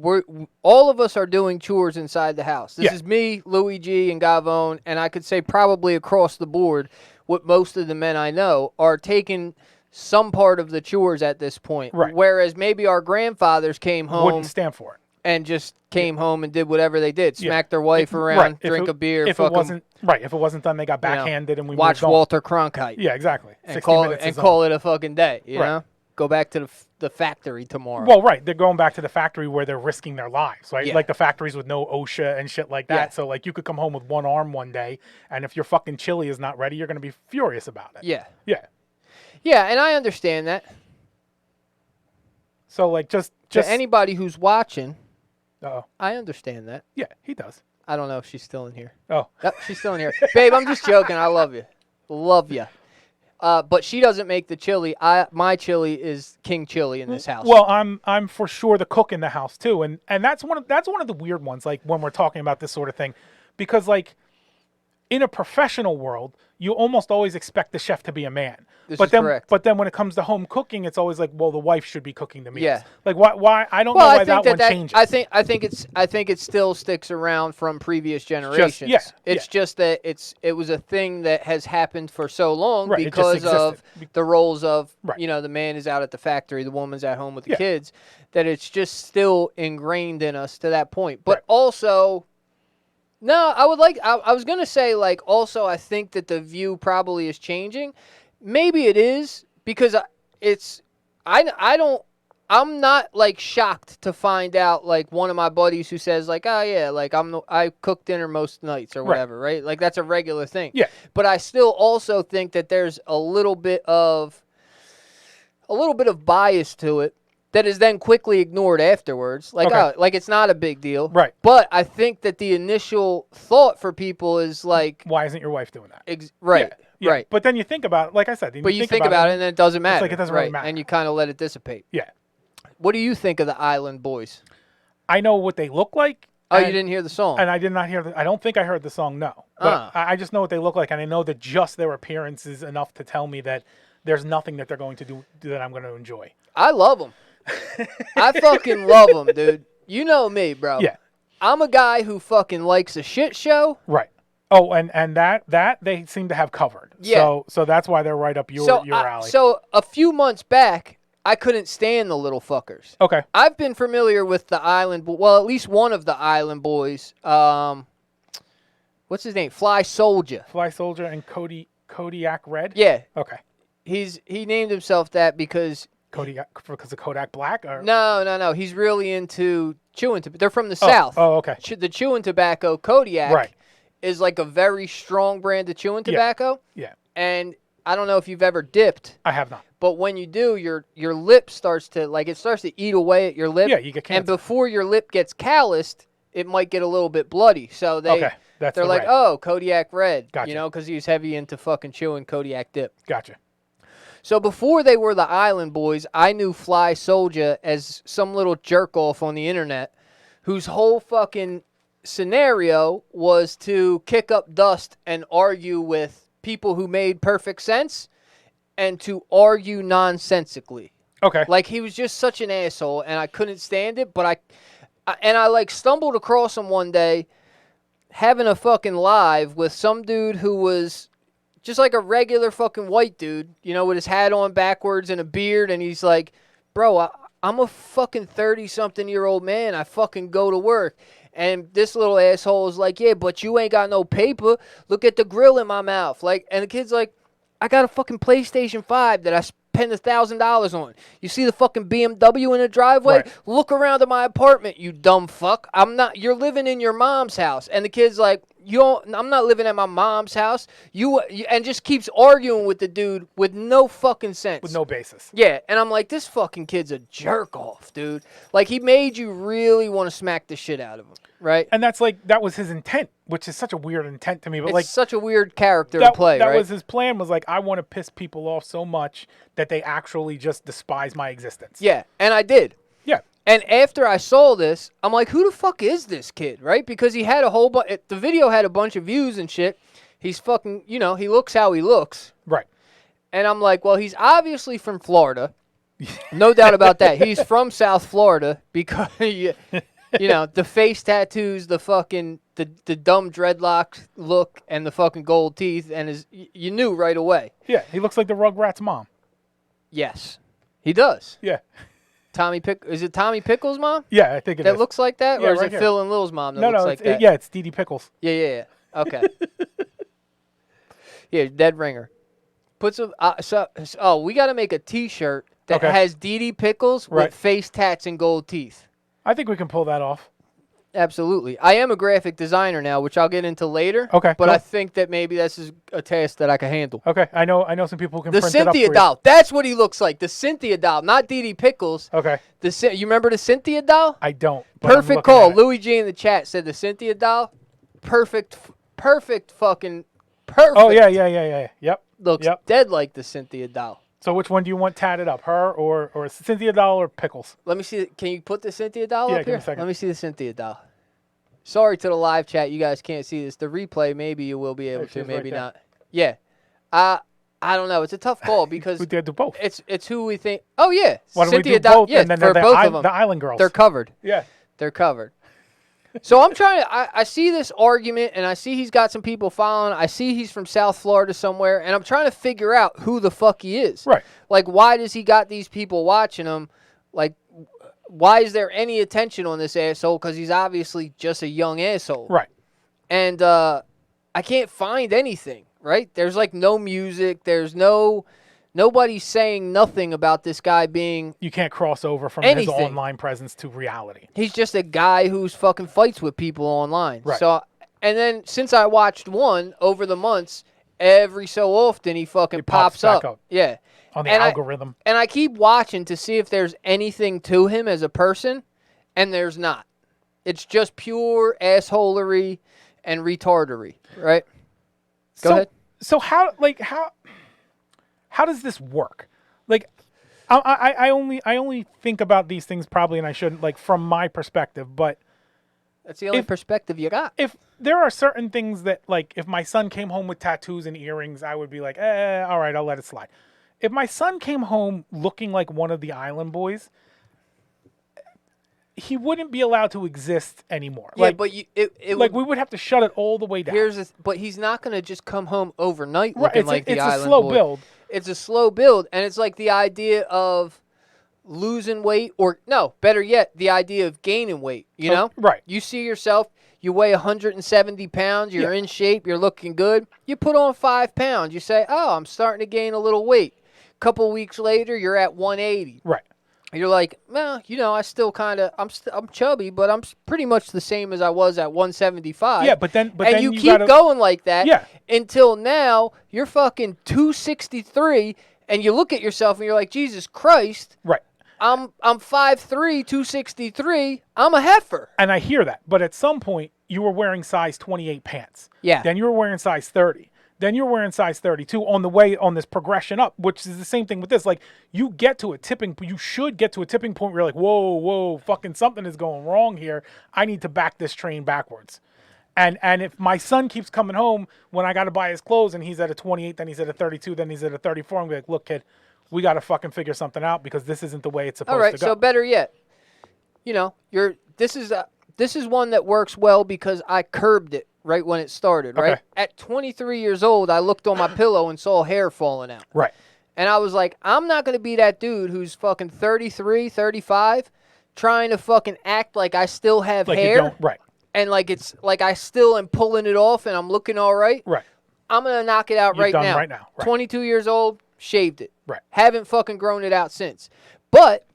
all of us are doing chores inside the house. This is me, Louis G, and Gavone, and I could say probably across the board what most of the men I know are taking some part of the chores at this point. Right. Whereas maybe our grandfathers came home Wouldn't stand for it. and just came home and did whatever they did. Yeah. Smack their wife around, Right. drink a beer, If fuck it wasn't if it wasn't done, they got backhanded and we watch moved on. Walter Cronkite. Yeah, exactly. And 60 call minutes is call it a fucking day, you Right. know? Go back to the factory tomorrow. Well, right. They're going back to the factory where they're risking their lives, right? Yeah. Like the factories with no OSHA and shit like that. Yeah. So, like, you could come home with one arm one day, and if your fucking chili is not ready, you're going to be furious about it. Yeah. Yeah. Yeah, and I understand that. So, like, just To anybody who's watching, oh, I understand that. yeah, he does. I don't know if she's still in here. Oh, Yep, she's still in here. Babe, I'm just joking. I love you. Love you. But she doesn't make the chili. My chili is king chili in this house. well, I'm for sure the cook in the house too, and that's one of the weird ones. Like when we're talking about this sort of thing, because like in a professional world, you almost always expect the chef to be a man. This but is then, correct. But then when it comes to home cooking, it's always like, well, the wife should be cooking the meals. Yeah. Like why? I don't know well, why I think that one changes. I think it still sticks around from previous generations. It's just that it was a thing that has happened for so long Right, it just because of existed. the roles of Right. the man is out at the factory, the woman's at home with the Yeah. kids, that it's just still ingrained in us to that point. But Right. also, no, I was going to say, like, also I think that the view probably is changing. Maybe it is because I'm not like shocked to find out like one of my buddies who says like, oh yeah, like I cook dinner most nights or whatever, right? Like that's a regular thing. Yeah. But I still also think that there's a little bit of a little bit of bias to it that is then quickly ignored afterwards. Like, Okay. like it's not a big deal. Right. But I think that the initial thought for people is like, Why isn't your wife doing that? right, Yeah. right. But then you think about it, like I said. But you think about it, and then it doesn't matter. like it doesn't right. really matter. And you kind of let it dissipate. Yeah. What do you think of the Island Boys? I know what they look like. Oh, you didn't hear the song? And I did not hear I don't think I heard the song, no. But I just know what they look like, and I know that just their appearance is enough to tell me that there's nothing that they're going to do that I'm going to enjoy. I love them. I fucking love them, dude. You know me, bro. Yeah. I'm a guy who fucking likes a shit show. Right. Oh, and that they seem to have covered. Yeah. So that's why they're right up your alley. So a few months back, I couldn't stand the little fuckers. Okay. I've been familiar with the Island, well, at least one of the Island Boys. What's his name? Fly Soldier. Fly Soldier and Kodiak Red? Yeah. Okay. He named himself that because Because of Kodak Black? Or? No. He's really into chewing tobacco. They're from the South. Oh, okay. The chewing tobacco, Kodiak, Right. is like a very strong brand of chewing tobacco. Yeah. And I don't know if you've ever dipped, I have not. but when you do, your lip starts to eat away at your lip. Yeah, you get cancer. And before your lip gets calloused, it might get a little bit bloody. So they're the like, red. oh, Kodiak Red. Gotcha. You know, because he was heavy into fucking chewing Kodiak dip. Gotcha. So before they were the Island Boys, I knew Fly Soldier as some little jerk off on the internet whose whole fucking scenario was to kick up dust and argue with people who made perfect sense and to argue nonsensically. Okay. Like, he was just such an asshole, and I couldn't stand it, but I like stumbled across him one day having a fucking live with some dude who was just like a regular fucking white dude, you know, with his hat on backwards and a beard, and he's like, bro, I'm a fucking 30-something-year-old man. I fucking go to work. And this little asshole is like, yeah, but you ain't got no paper. Look at the grill in my mouth. Like, and the kid's like, I got a fucking PlayStation 5 that I spent $1,000 on. You see the fucking BMW in the driveway? Right. Look around at my apartment, you dumb fuck. You're living in your mom's house. And the kid's like, I'm not living at my mom's house. And just keeps arguing with the dude with no fucking sense. With no basis. Yeah, and I'm like, this fucking kid's a jerk off, dude. Like, he made you really want to smack the shit out of him, right? And that was his intent, which is such a weird intent to me. But It's like such a weird character to play, that right? was his plan, was like, I want to piss people off so much that they actually just despise my existence. Yeah, and I did. Yeah. And after I saw this, I'm like, who the fuck is this kid, right? Because he had a whole bunch, the video had a bunch of views and shit. He's fucking, he looks how he looks. Right. And I'm like, well, he's obviously from Florida. No doubt about that. He's from South Florida because, the face tattoos, the fucking, the dumb dreadlock look and the fucking gold teeth. And you knew right away. Yeah, he looks like the Rugrats' mom. Yes, he does. Yeah. Is it Tommy Pickles' mom? Yeah, I think it is. That looks like that? Yeah, Or is right it here. Phil and Lil's mom that No, looks like that? it's Dee Dee Pickles. Yeah. Okay. Yeah, Dead Ringer. Put some. We got to make a T-shirt that has Dee Dee Pickles with face tats and gold teeth. I think we can pull that off. Absolutely. I am a graphic designer now, which I'll get into later. Okay. But cool. I think that maybe this is a task that I can handle. Okay, I know some people who can The print it up for Cynthia you. doll. That's what he looks like. The Cynthia doll, not Dee Dee Pickles. Okay. You remember the Cynthia doll? I don't. But I'm Perfect looking call. at it. Louis G in the chat said the Cynthia doll. Perfect fucking perfect. Oh yeah. Yep. Looks dead like the Cynthia doll. So which one do you want tatted up? Her or Cynthia doll or Pickles? Let me see. Can you put the Cynthia doll Yeah, up give me here? a second. Let me see the Cynthia doll. Sorry to the live chat. You guys can't see this. The replay, maybe you will be able to. she's Maybe right there. not. Yeah. I don't know. It's a tough call because We did do both. it's who we think. Oh yeah. Why don't Cynthia we do doll. both? Yeah, and then for they're both of them. the Island Girls. They're covered. Yeah. They're covered. So I'm trying to, I see this argument, and I see he's got some people following. I see he's from South Florida somewhere, and I'm trying to figure out who the fuck he is. Right. Like, why does he got these people watching him? Like, why is there any attention on this asshole? Because he's obviously just a young asshole. Right. And I can't find anything, right? There's, like, no music. There's nobody's saying nothing about this guy being. You can't cross over from Anything. his online presence to reality. He's just a guy who's fucking fights with people online. Right. So, and then since I watched one over the months, every so often he fucking He pops pops back up. Yeah. On the algorithm. And I keep watching to see if there's anything to him as a person, and there's not. It's just pure assholery and retardery, right? Go ahead. So how does this work? Like, I only think about these things probably, and I shouldn't, like, from my perspective, but that's the only perspective you got. If there are certain things that, like, if my son came home with tattoos and earrings, I would be like, all right, I'll let it slide. If my son came home looking like one of the Island Boys, he wouldn't be allowed to exist anymore. Yeah, like, but we would have to shut it all the way down. But he's not going to just come home overnight right, looking like the Island Boy. It's a slow build. It's a slow build, and it's like the idea of losing weight, or no, better yet, the idea of gaining weight, you know? Right. You see yourself, you weigh 170 pounds, you're in shape, you're looking good. You put on 5 pounds. You say, oh, I'm starting to gain a little weight. Couple weeks later, you're at 180. Right. You're like, well, you know, I still kind of, I'm chubby, but I'm pretty much the same as I was at 175. Yeah, but then you keep going like that until now you're fucking 263, and you look at yourself and you're like, Jesus Christ. Right. I'm 5'3", 263. I'm a heifer. And I hear that, but at some point you were wearing size 28 pants. Yeah. Then you were wearing size 30. Then you're wearing size 32 on the way on this progression up, which is the same thing with this. Like, you should get to a tipping point where you're like, whoa, fucking something is going wrong here. I need to back this train backwards. And if my son keeps coming home when I got to buy his clothes and he's at a 28, then he's at a 32, then he's at a 34, I'm going to be like, look, kid, we got to fucking figure something out because this isn't the way it's supposed to go. All right, so better yet, you know, this is one that works well because I curbed it right when it started, right? Okay. At 23 years old, I looked on my pillow and saw hair falling out. Right. And I was like, I'm not going to be that dude who's fucking 33, 35, trying to fucking act like I still have like hair. You don't, right. And like it's like I still am pulling it off and I'm looking all right. Right. I'm going to knock it out You're right done now. right now. Right. 22 years old, shaved it. Right. Haven't fucking grown it out since. But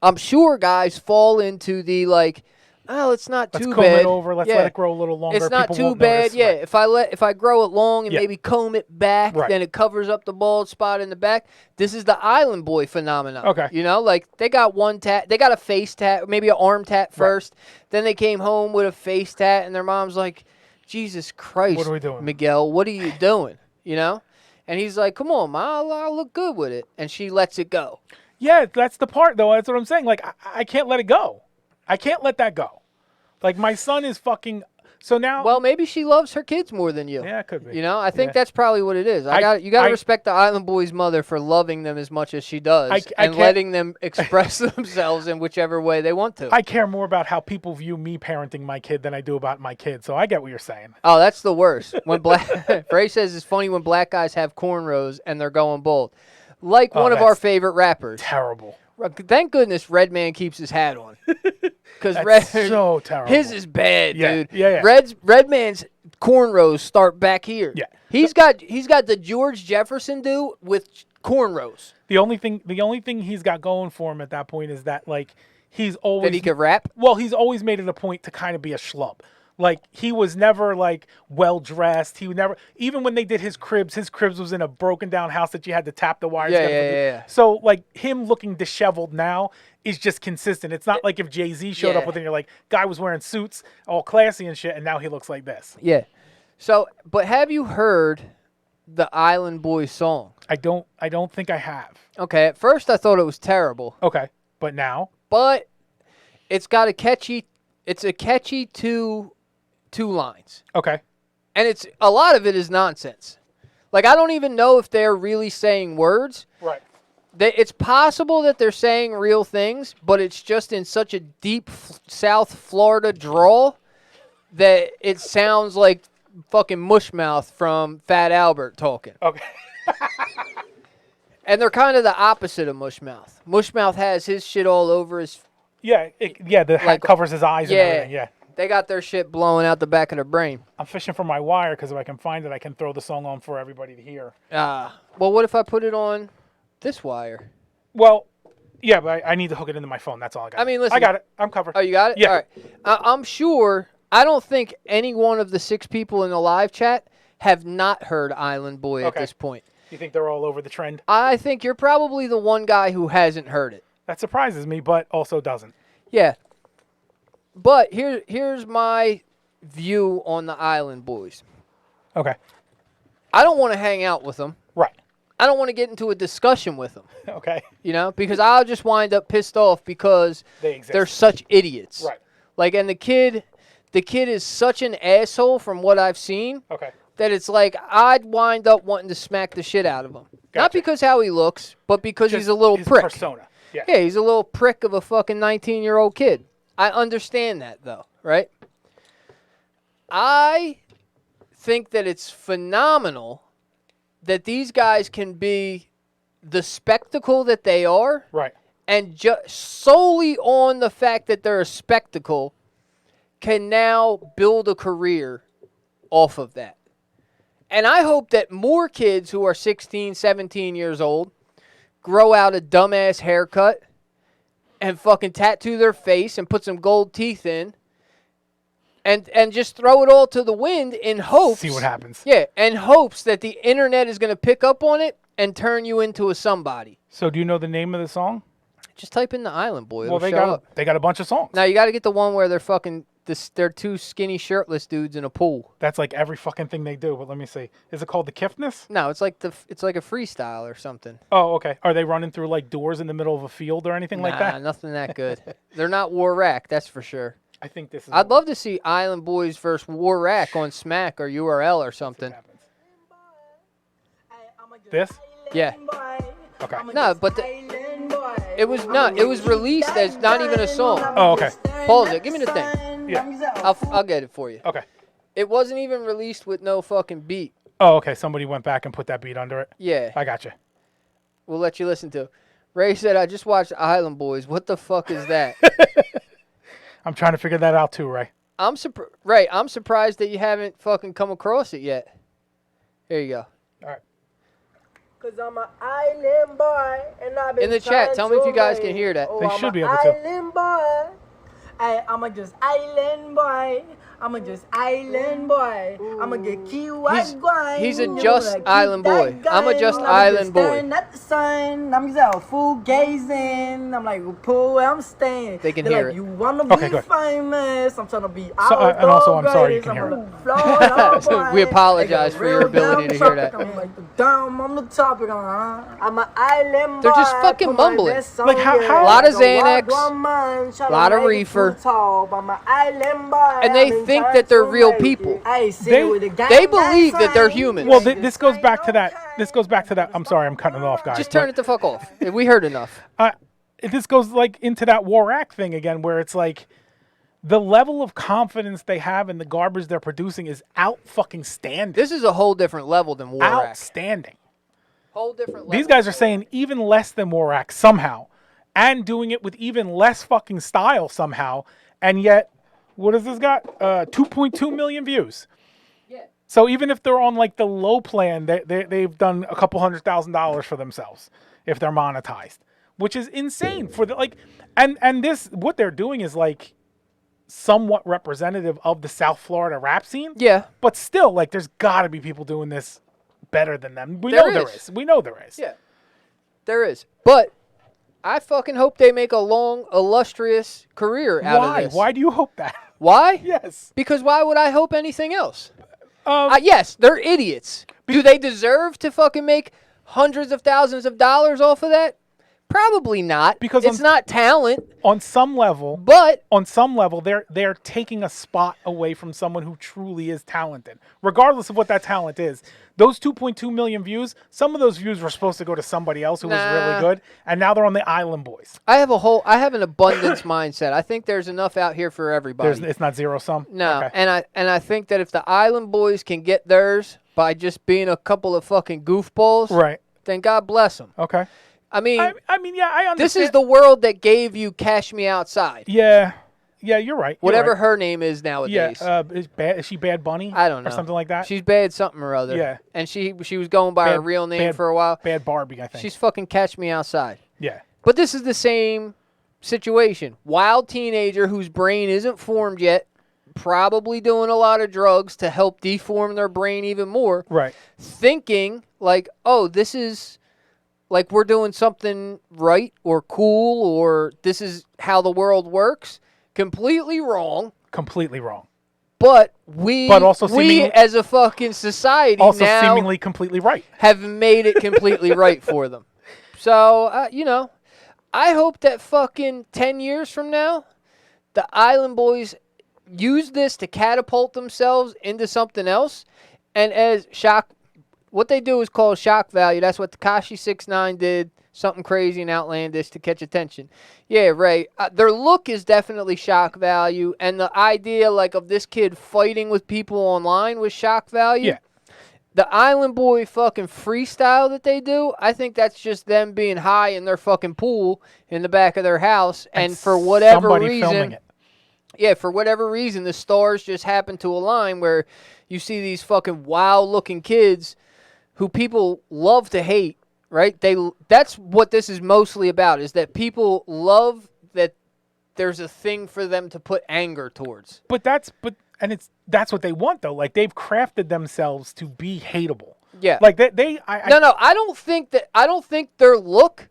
I'm sure guys fall into the like, oh, it's not too bad. Let's comb it over. Let's let it grow a little longer. It's not People too won't bad. notice. Yeah, Right. if I grow it long and maybe comb it back, then it covers up the bald spot in the back. This is the Island Boy phenomenon. Okay. You know, like they got they got a face tat, maybe an arm tat first. Then they came home with a face tat, and their mom's like, Jesus Christ, what are we doing, Miguel? What are you doing? You know, and he's like, come on, Ma, I'll look good with it, and she lets it go. Yeah, that's the part though. That's what I'm saying. Like I can't let it go. I can't let that go. Like, my son is fucking... So now... Well, maybe she loves her kids more than you. Yeah, it could be. You know, I think that's probably what it is. You got to respect the Island Boy's mother for loving them as much as she does and letting them express themselves in whichever way they want to. I care more about how people view me parenting my kid than I do about my kid, so I get what you're saying. Oh, that's the worst. When Frey says it's funny when black guys have cornrows and they're going bald. Like one of our favorite rappers. Terrible. Thank goodness Redman keeps his hat on. Because so terrible. His is bad, dude. Yeah. Redman's cornrows start back here. Yeah. He's got the George Jefferson dude with cornrows. The only thing he's got going for him at that point is that, like, he's always that he could rap. Well, he's always made it a point to kind of be a schlub. Like, he was never, like, well-dressed. He would never... Even when they did his cribs was in a broken-down house that you had to tap the wires. Yeah. So, like, him looking disheveled now is just consistent. It's not like if Jay-Z showed up with it and you're like, guy was wearing suits, all classy and shit, and now he looks like this. Yeah. So, but have you heard the Island Boy song? I don't think I have. Okay, at first I thought it was terrible. Okay, but now? But it's got a catchy two lines. Okay. And a lot of it is nonsense. Like, I don't even know if they're really saying words. Right. It's possible that they're saying real things, but it's just in such a deep South Florida drawl that it sounds like fucking Mushmouth from Fat Albert talking. Okay. And they're kind of the opposite of Mushmouth. Mushmouth has his shit all over his... Yeah, the hat covers his eyes and everything, yeah. They got their shit blowing out the back of their brain. I'm fishing for my wire because if I can find it, I can throw the song on for everybody to hear. Well, what if I put it on this wire? Well, yeah, but I need to hook it into my phone. That's all I got. I mean, listen. I got it. I'm covered. Oh, you got it? Yeah. All right. I'm sure. I don't think any one of the 6 people in the live chat have not heard Island Boy at this point. You think they're all over the trend? I think you're probably the one guy who hasn't heard it. That surprises me, but also doesn't. Yeah. But here's my view on the Island Boys. Okay. I don't want to hang out with them. Right. I don't want to get into a discussion with them. Okay. You know, because I'll just wind up pissed off because they're such idiots. Right. Like, and the kid is such an asshole from what I've seen. Okay. That it's like I'd wind up wanting to smack the shit out of him. Gotcha. Not because how he looks, but because Just he's a little his prick. Persona. Yeah. Yeah, he's a little prick of a fucking 19-year-old kid. I understand that, though, right? I think that it's phenomenal that these guys can be the spectacle that they are. Right. And just solely on the fact that they're a spectacle can now build a career off of that. And I hope that more kids who are 16, 17 years old grow out a dumbass haircut and fucking tattoo their face and put some gold teeth in and just throw it all to the wind in hopes. See what happens. Yeah, and hopes that the internet is going to pick up on it and turn you into a somebody. So do you know the name of the song? Just type in the Island Boy. Well, they got a bunch of songs. Now you got to get the one where they're fucking they're two skinny shirtless dudes in a pool. That's like every fucking thing they do. But let me see. Is it called the Kiftness? No, it's like a freestyle or something. Oh, okay. Are they running through like doors in the middle of a field or anything like that? Nothing that good. They're not War Rack, that's for sure. I think this is. I'd love to see Island Boys versus War Rack on Smack or URL or something. This? Yeah. Okay. No, but it was released as not even a song. Oh, okay. Pause it. Give me the thing. Yeah. I'll get it for you. Okay. It wasn't even released with no fucking beat. Oh, okay. Somebody went back and put that beat under it. Yeah. I got you. We'll let you listen to it. Ray said, I just watched Island Boys. What the fuck is that? I'm trying to figure that out too, Ray. I'm surprised that you haven't fucking come across it yet. Here you go. All right. Cause I'm an island boy, and I've been In the chat, tell me if you guys can hear that. They should be able to. Island boy. I'm a just island boy. I'm a just island boy. I'm a get key white guy. He's a just island boy. I'm a just island boy. At the sun, I'm just out full gazing. I'm like, pull where I'm staying. They can They're hear like, it. You wanna Okay, be good. famous? I'm trying to be and also, I'm sorry you can hear it. We apologize for your ability to hear that. I'm like the down on the topic. I'm an island boy. They're just fucking mumbling. Like, how- A lot of Xanax, a lot of reefer, and they think that they're real people. They believe that they're humans. Well, this goes back to that. This goes back to that. I'm sorry, I'm cutting it off, guys. Just turn it the fuck off. We heard enough. This goes like into that Warak thing again, where it's like the level of confidence they have in the garbage they're producing is out fucking standing. This is a whole different level than Warak. Outstanding. Whole different level. These guys are saying even less than Warak somehow, and doing it with even less fucking style somehow, and yet, what has this got? 2.2 million views. Yeah. So even if they're on like the low plan, they've done a couple $100,000 for themselves if they're monetized, which is insane for the like. And this what they're doing is like somewhat representative of the South Florida rap scene. Yeah. But still, like, there's got to be people doing this better than them. We There know there is. is. We know there is. Yeah. There is. But I fucking hope they make a long, illustrious career out of this. Why do you hope that? Why? Yes. Because why would I hope anything else? Um, Yes, they're idiots. Do they deserve to fucking make hundreds of thousands of dollars off of that? Probably not. Because it's not talent. on some level, But they're taking a spot away from someone who truly is talented, regardless of what that talent is. Those 2.2 million views, some of those views were supposed to go to somebody else who was really good, and now they're on the Island Boys. I have an abundance mindset. I think there's enough out here for everybody. It's not zero sum. No, Okay. and I think that if the Island Boys can get theirs by just being a couple of fucking goofballs, Right. then God bless them. Okay. I mean, I mean, yeah, I understand. this is the world that gave you Cash Me Outside. Yeah, you're right. Whatever You're right. her name is nowadays. Yeah, is she Bad Bunny? I don't know. Or something like that? She's bad something or other. Yeah. And she was going by her real name for a while. Bad Barbie, I think. She's fucking Catch Me Outside. Yeah. But this is the same situation. Wild teenager whose brain isn't formed yet, probably doing a lot of drugs to help deform their brain even more. Right. Thinking like, oh, this is like we're doing something right or cool or this is how the world works. Completely wrong. Completely wrong. But also we as a fucking society also now seemingly completely right. have made it completely right for them. So, you know, I hope that fucking 10 years from now, the Island Boys use this to catapult themselves into something else. And as what they do is called shock value. That's what Tekashi 6ix9ine did. Something crazy and outlandish to catch attention. Yeah, Ray. Their look is definitely shock value. And the idea like of this kid fighting with people online was shock value. Yeah. The Island Boy fucking freestyle that they do, I think that's just them being high in their fucking pool in the back of their house. And for whatever reason, yeah, for whatever reason, the stars just happen to align where you see these fucking wild-looking kids who people love to hate, right? That's what this is mostly about, is that people love that there's a thing for them to put anger towards. That's what they want though. Like they've crafted themselves to be hateable. Yeah. Like I don't think their look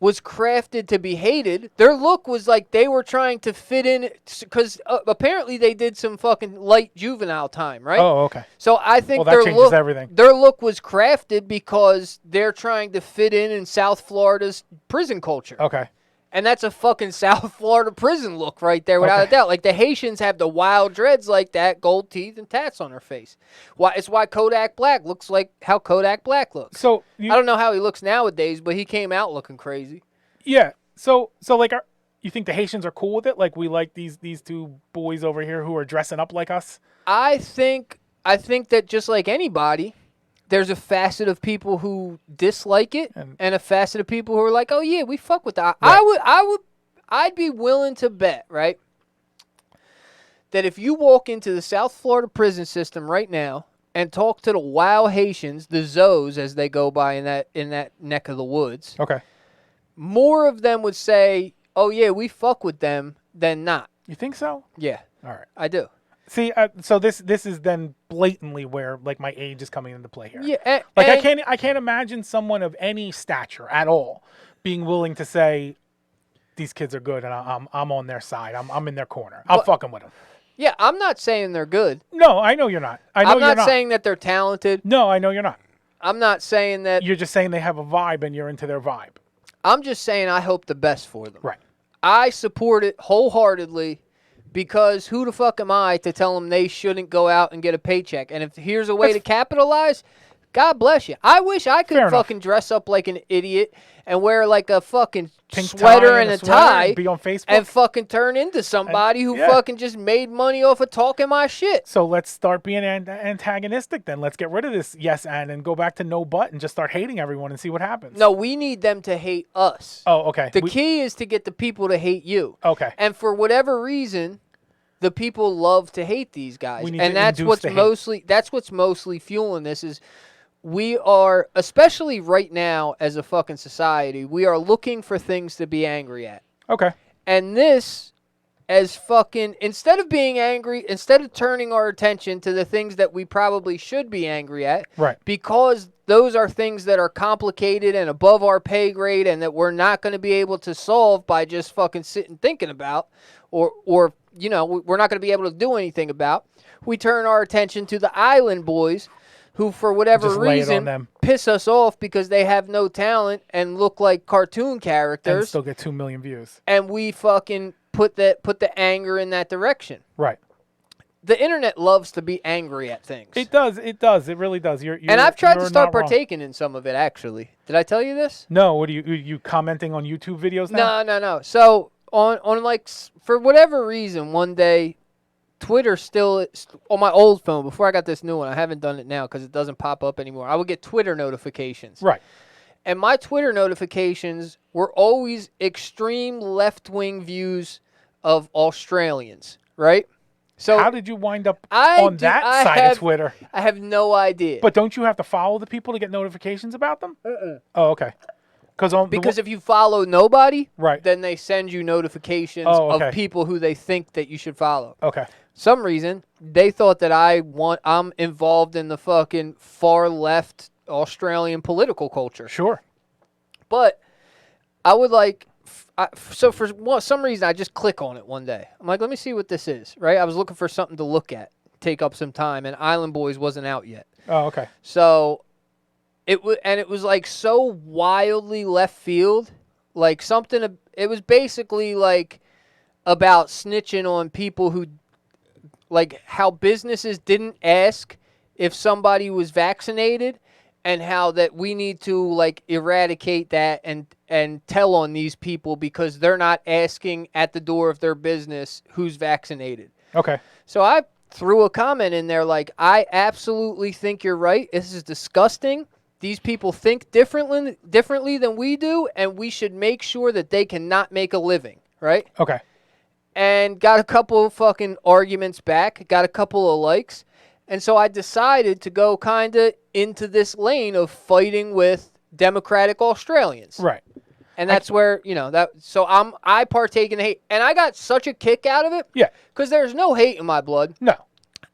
was crafted to be hated. Their look was like they were trying to fit in because apparently they did some fucking light juvenile time, right? Oh, okay. So I think that changes everything. Their look was crafted because they're trying to fit in South Florida's prison culture. Okay. And that's a fucking South Florida prison look right there, without a doubt. Like, the Haitians have the wild dreads like that, gold teeth and tats on their face. It's why Kodak Black looks like how Kodak Black looks. So I don't know how he looks nowadays, but he came out looking crazy. Yeah. So like, you think the Haitians are cool with it? Like, we like these two boys over here who are dressing up like us? I think that just like anybody, there's a facet of people who dislike it and a facet of people who are like, oh yeah, we fuck with that. Right. I'd be willing to bet, right, that if you walk into the South Florida prison system right now and talk to the wild Haitians, the Zoes as they go by in that neck of the woods, okay, more of them would say, oh yeah, we fuck with them than not. You think so? Yeah. All right. I do. See, so this is then blatantly where like my age is coming into play here. Yeah, I can't imagine someone of any stature at all being willing to say these kids are good and I'm on their side. I'm in their corner. I'm fucking with them. Yeah, I'm not saying they're good. No, I know you're not. I'm not saying that they're talented. No, I know you're not. I'm not saying that. You're just saying they have a vibe and you're into their vibe. I'm just saying I hope the best for them. Right. I support it wholeheartedly. Because who the fuck am I to tell them they shouldn't go out and get a paycheck? And if here's a way to capitalize, God bless you. I wish I could fucking dress up like an idiot and wear like a fucking pink sweater and a tie and be on Facebook and fucking turn into somebody who fucking just made money off of talking my shit. So let's start being antagonistic then. Let's get rid of this yes and go back to no but and just start hating everyone and see what happens. No, we need them to hate us. Oh, okay. The key is to get the people to hate you. Okay. And for whatever reason, the people love to hate these guys. And that's what's mostly fueling this is we are, especially right now as a fucking society, we are looking for things to be angry at. Okay. And this, as fucking, instead of being angry, instead of turning our attention to the things that we probably should be angry at, right? Because those are things that are complicated and above our pay grade and that we're not going to be able to solve by just fucking sitting thinking about, or you know, we're not going to be able to do anything about. We turn our attention to the Island Boys, who for whatever reason piss us off because they have no talent and look like cartoon characters. And still get 2 million views. And we fucking put the anger in that direction. Right. The internet loves to be angry at things. It does. It really does. And I've tried to start partaking in some of it, actually. Did I tell you this? No. What are you commenting on YouTube videos now? No. So on like, for whatever reason, one day, Twitter still, on my old phone, before I got this new one, I haven't done it now because it doesn't pop up anymore. I would get Twitter notifications. Right. And my Twitter notifications were always extreme left-wing views of Australians, right? So how did you wind up on that side of Twitter? I have no idea. But don't you have to follow the people to get notifications about them? Oh, okay. Because if you follow nobody, right, then they send you notifications of people who they think that you should follow. Okay. some reason, they thought that I'm involved in the fucking far left Australian political culture. Sure. But I would like, so for some reason, I just click on it one day. I'm like, let me see what this is, right? I was looking for something to look at, take up some time, and Island Boys wasn't out yet. Oh, okay. So it was like so wildly left field, like something. It was basically like about snitching on people who, like how businesses didn't ask if somebody was vaccinated, and how that we need to like eradicate that and tell on these people because they're not asking at the door of their business who's vaccinated. Okay. So I threw a comment in there like, I absolutely think you're right. This is disgusting. These people think differently than we do, and we should make sure that they cannot make a living, right? Okay. And got a couple of fucking arguments back, got a couple of likes. And so I decided to go kind of into this lane of fighting with Democratic Australians. Right. And that's where, so I partake in the hate. And I got such a kick out of it. Yeah. Because there's no hate in my blood. No.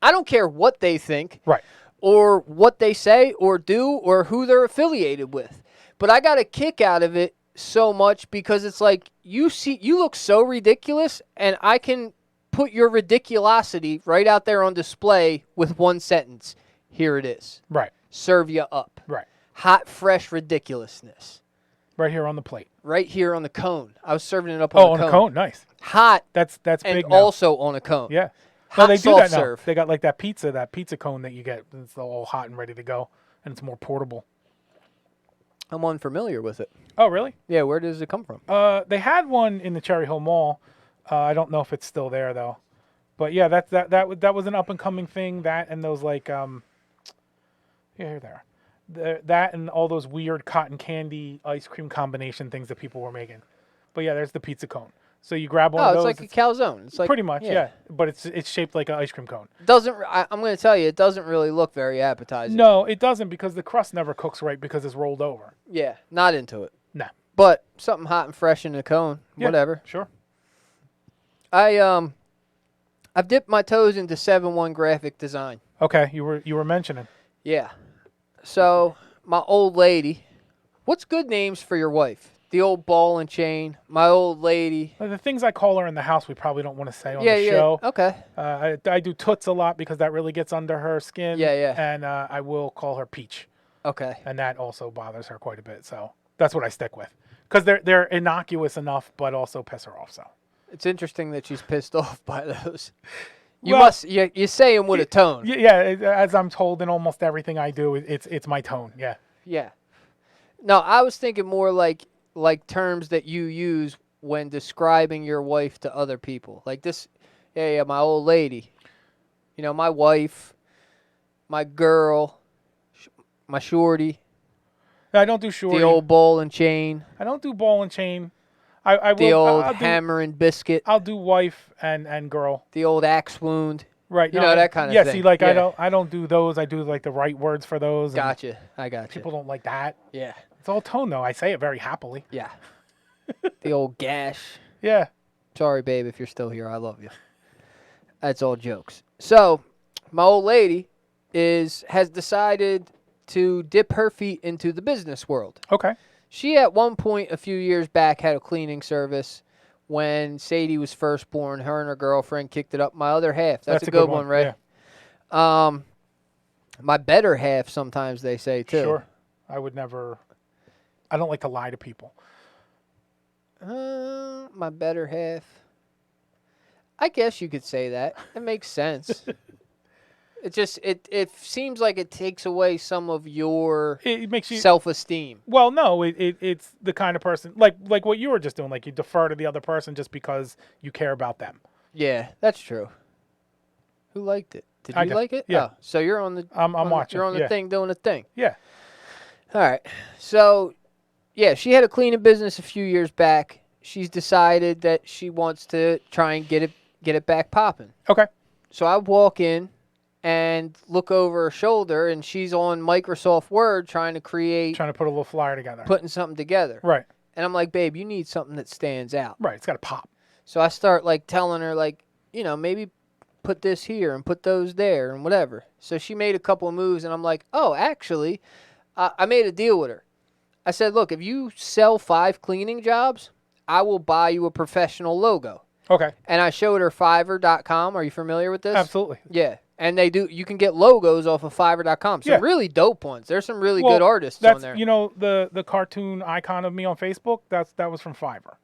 I don't care what they think. Right. Or what they say or do or who they're affiliated with. But I got a kick out of it so much because it's like, you look so ridiculous, and I can put your ridiculosity right out there on display with one sentence. Here it is. Right. Serve you up. Right. Hot, fresh ridiculousness. Right here on the plate. Right here on the cone. I was serving it up on the cone. On a cone. Nice. Hot. That's and big now. also on a cone. Yeah. Hot they do soft that now. serve. They got like that pizza cone that you get. It's all hot and ready to go, and it's more portable. I'm unfamiliar with it. Oh, really? Yeah, where does it come from? They had one in the Cherry Hill Mall. I don't know if it's still there though. But yeah, that was an up and coming thing. That and those like here there, that and all those weird cotton candy ice cream combination things that people were making. But yeah, there's the pizza cone. So you grab one of those. It's like a calzone. It's like pretty much, yeah. But it's shaped like an ice cream cone. I'm going to tell you, it doesn't really look very appetizing. No, it doesn't because the crust never cooks right because it's rolled over. Yeah, not into it. No. But something hot and fresh in the cone, Yeah, whatever. Sure. I've dipped my toes into 7-1 graphic design. Okay, you were mentioning. Yeah. So my old lady, what's good names for your wife? The old ball and chain, my old lady. The things I call her in the house, we probably don't want to say on the show. Okay. I do Toots a lot because that really gets under her skin. Yeah. And I will call her Peach. Okay. And that also bothers her quite a bit. So that's what I stick with. Because they're innocuous enough, but also piss her off. So it's interesting that she's pissed off by those. You say them with a tone. Yeah, as I'm told in almost everything I do, it's my tone. Yeah. Yeah. No, I was thinking more like terms that you use when describing your wife to other people. Like this, yeah, my old lady. My wife, my girl, my shorty. I don't do shorty. The old ball and chain. I don't do ball and chain. I will. The old hammer and biscuit. I'll do wife and girl. The old axe wound. Right. That kind of thing. thing. See, like I don't do those. I do like the right words for those. Gotcha. I gotcha. People don't like that. Yeah. It's all tone though. I say it very happily. Yeah. The old gash. Yeah. Sorry, babe, if you're still here. I love you. That's all jokes. So, my old lady has decided to dip her feet into the business world. Okay. She, at one point a few years back, had a cleaning service. When Sadie was first born, her and her girlfriend kicked it up. My other half. That's a good one, right? Yeah. My better half, sometimes they say, too. Sure. I would never... I don't like to lie to people. My better half. I guess you could say that. It makes sense. It seems like it takes away some of your It makes you self-esteem. Well, no, it's the kind of person like what you were just doing. Like you defer to the other person just because you care about them. Yeah, that's true. Who liked it? Did you like it? Yeah. Oh, so you're on the. I'm watching. You're on the thing doing the thing. Yeah. All right. So, yeah, she had a cleaning business a few years back. She's decided that she wants to try and get it back popping. Okay. So I walk in and look over her shoulder, and she's on Microsoft Word trying to put a little flyer together. Putting something together. Right. And I'm like, babe, you need something that stands out. Right. It's got to pop. So I start like telling her like, maybe put this here and put those there and whatever. So she made a couple of moves, and I'm like, oh, actually, I made a deal with her. I said, look, if you sell 5 cleaning jobs, I will buy you a professional logo. Okay. And I showed her Fiverr.com. Are you familiar with this? Absolutely. Yeah. And you can get logos off of Fiverr.com. Some really dope ones. There's some really good artists on there. You know, the cartoon icon of me on Facebook, that was from Fiverr.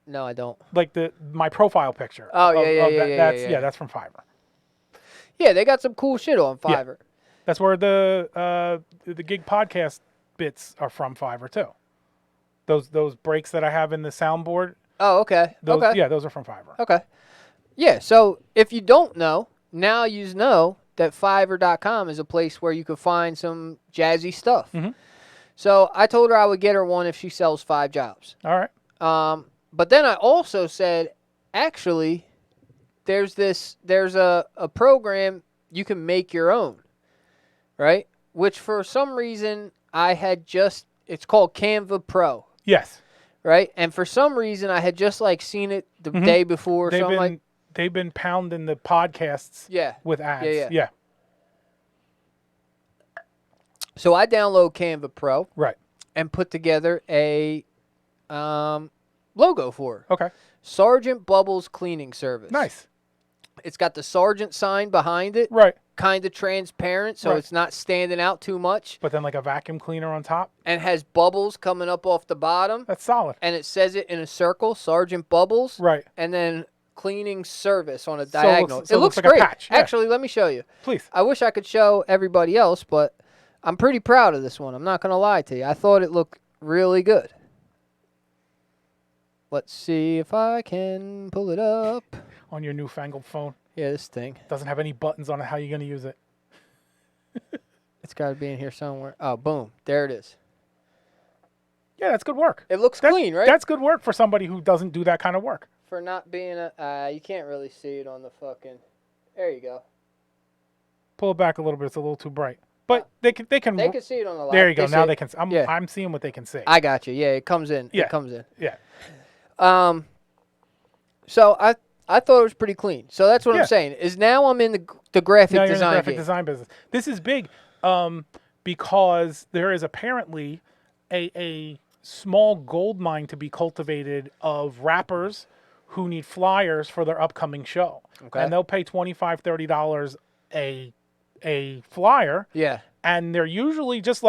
No, I don't. Like my profile picture. Oh, yeah. That's from Fiverr. Yeah, they got some cool shit on Fiverr. Yeah. That's where the Gig podcast bits are from Fiverr too. Those breaks that I have in the soundboard. Oh, okay. Yeah, those are from Fiverr. Okay. Yeah, so if you don't know, now you know that Fiverr.com is a place where you could find some jazzy stuff. Mm-hmm. So I told her I would get her one if she sells 5 jobs. All right. But then I also said, actually, there's a program you can make your own, right? Which for some reason it's called Canva Pro. Yes. Right? And for some reason I had just seen it the day before. They've been pounding the podcasts with ads. Yeah. So I download Canva Pro. Right. And put together a logo for her. Okay. Sergeant Bubbles Cleaning Service. Nice. It's got the sergeant sign behind it. Right. Kind of transparent, so it's not standing out too much. But then a vacuum cleaner on top. And has bubbles coming up off the bottom. That's solid. And it says it in a circle, Sergeant Bubbles. Right. And then cleaning service on a diagonal. It looks like great. a patch. Yeah. Actually, let me show you. Please. I wish I could show everybody else, but I'm pretty proud of this one. I'm not going to lie to you. I thought it looked really good. Let's see if I can pull it up. On your newfangled phone. Yeah, this thing. Doesn't have any buttons on it. How are you going to use it? It's got to be in here somewhere. Oh, boom. There it is. Yeah, that's good work. It looks clean, right? That's good work for somebody who doesn't do that kind of work. For not being you can't really see it on the fucking... There you go. Pull it back a little bit. It's a little too bright. But they can see it on the live. There you go. Now they can. I'm seeing what they can see. I got you. Yeah, it comes in. Yeah. It comes in. Yeah. So I thought it was pretty clean. So that's what I'm saying. Is now I'm in the graphic design. You're in the graphic design business. This is big, because there is apparently a small gold mine to be cultivated of rappers who need flyers for their upcoming show. Okay. And they'll pay $25, $30 a flyer. Yeah. And they're usually just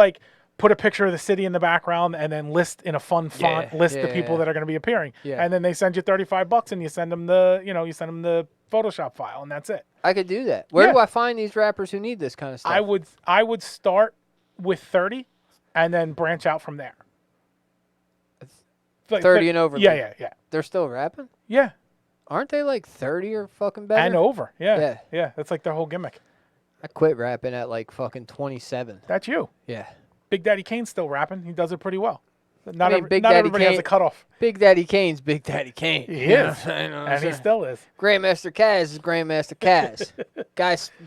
put a picture of the city in the background and then list in a fun font the people that are going to be appearing. Yeah. And then they send you $35 and you send them the Photoshop file, and that's it. I could do that. Where do I find these rappers who need this kind of stuff? I would start with 30 and then branch out from there. 30 and over. Yeah. They're still rapping? Yeah. Aren't they 30 or fucking better? And over. Yeah. That's their whole gimmick. I quit rapping at fucking 27. That's you. Yeah. Big Daddy Kane's still rapping. He does it pretty well. Big Not Daddy everybody has Kane- a cutoff. Big Daddy Kane's Big Daddy Kane. He You know is. what I'm And he saying? still is. Grandmaster Caz is Grandmaster Caz.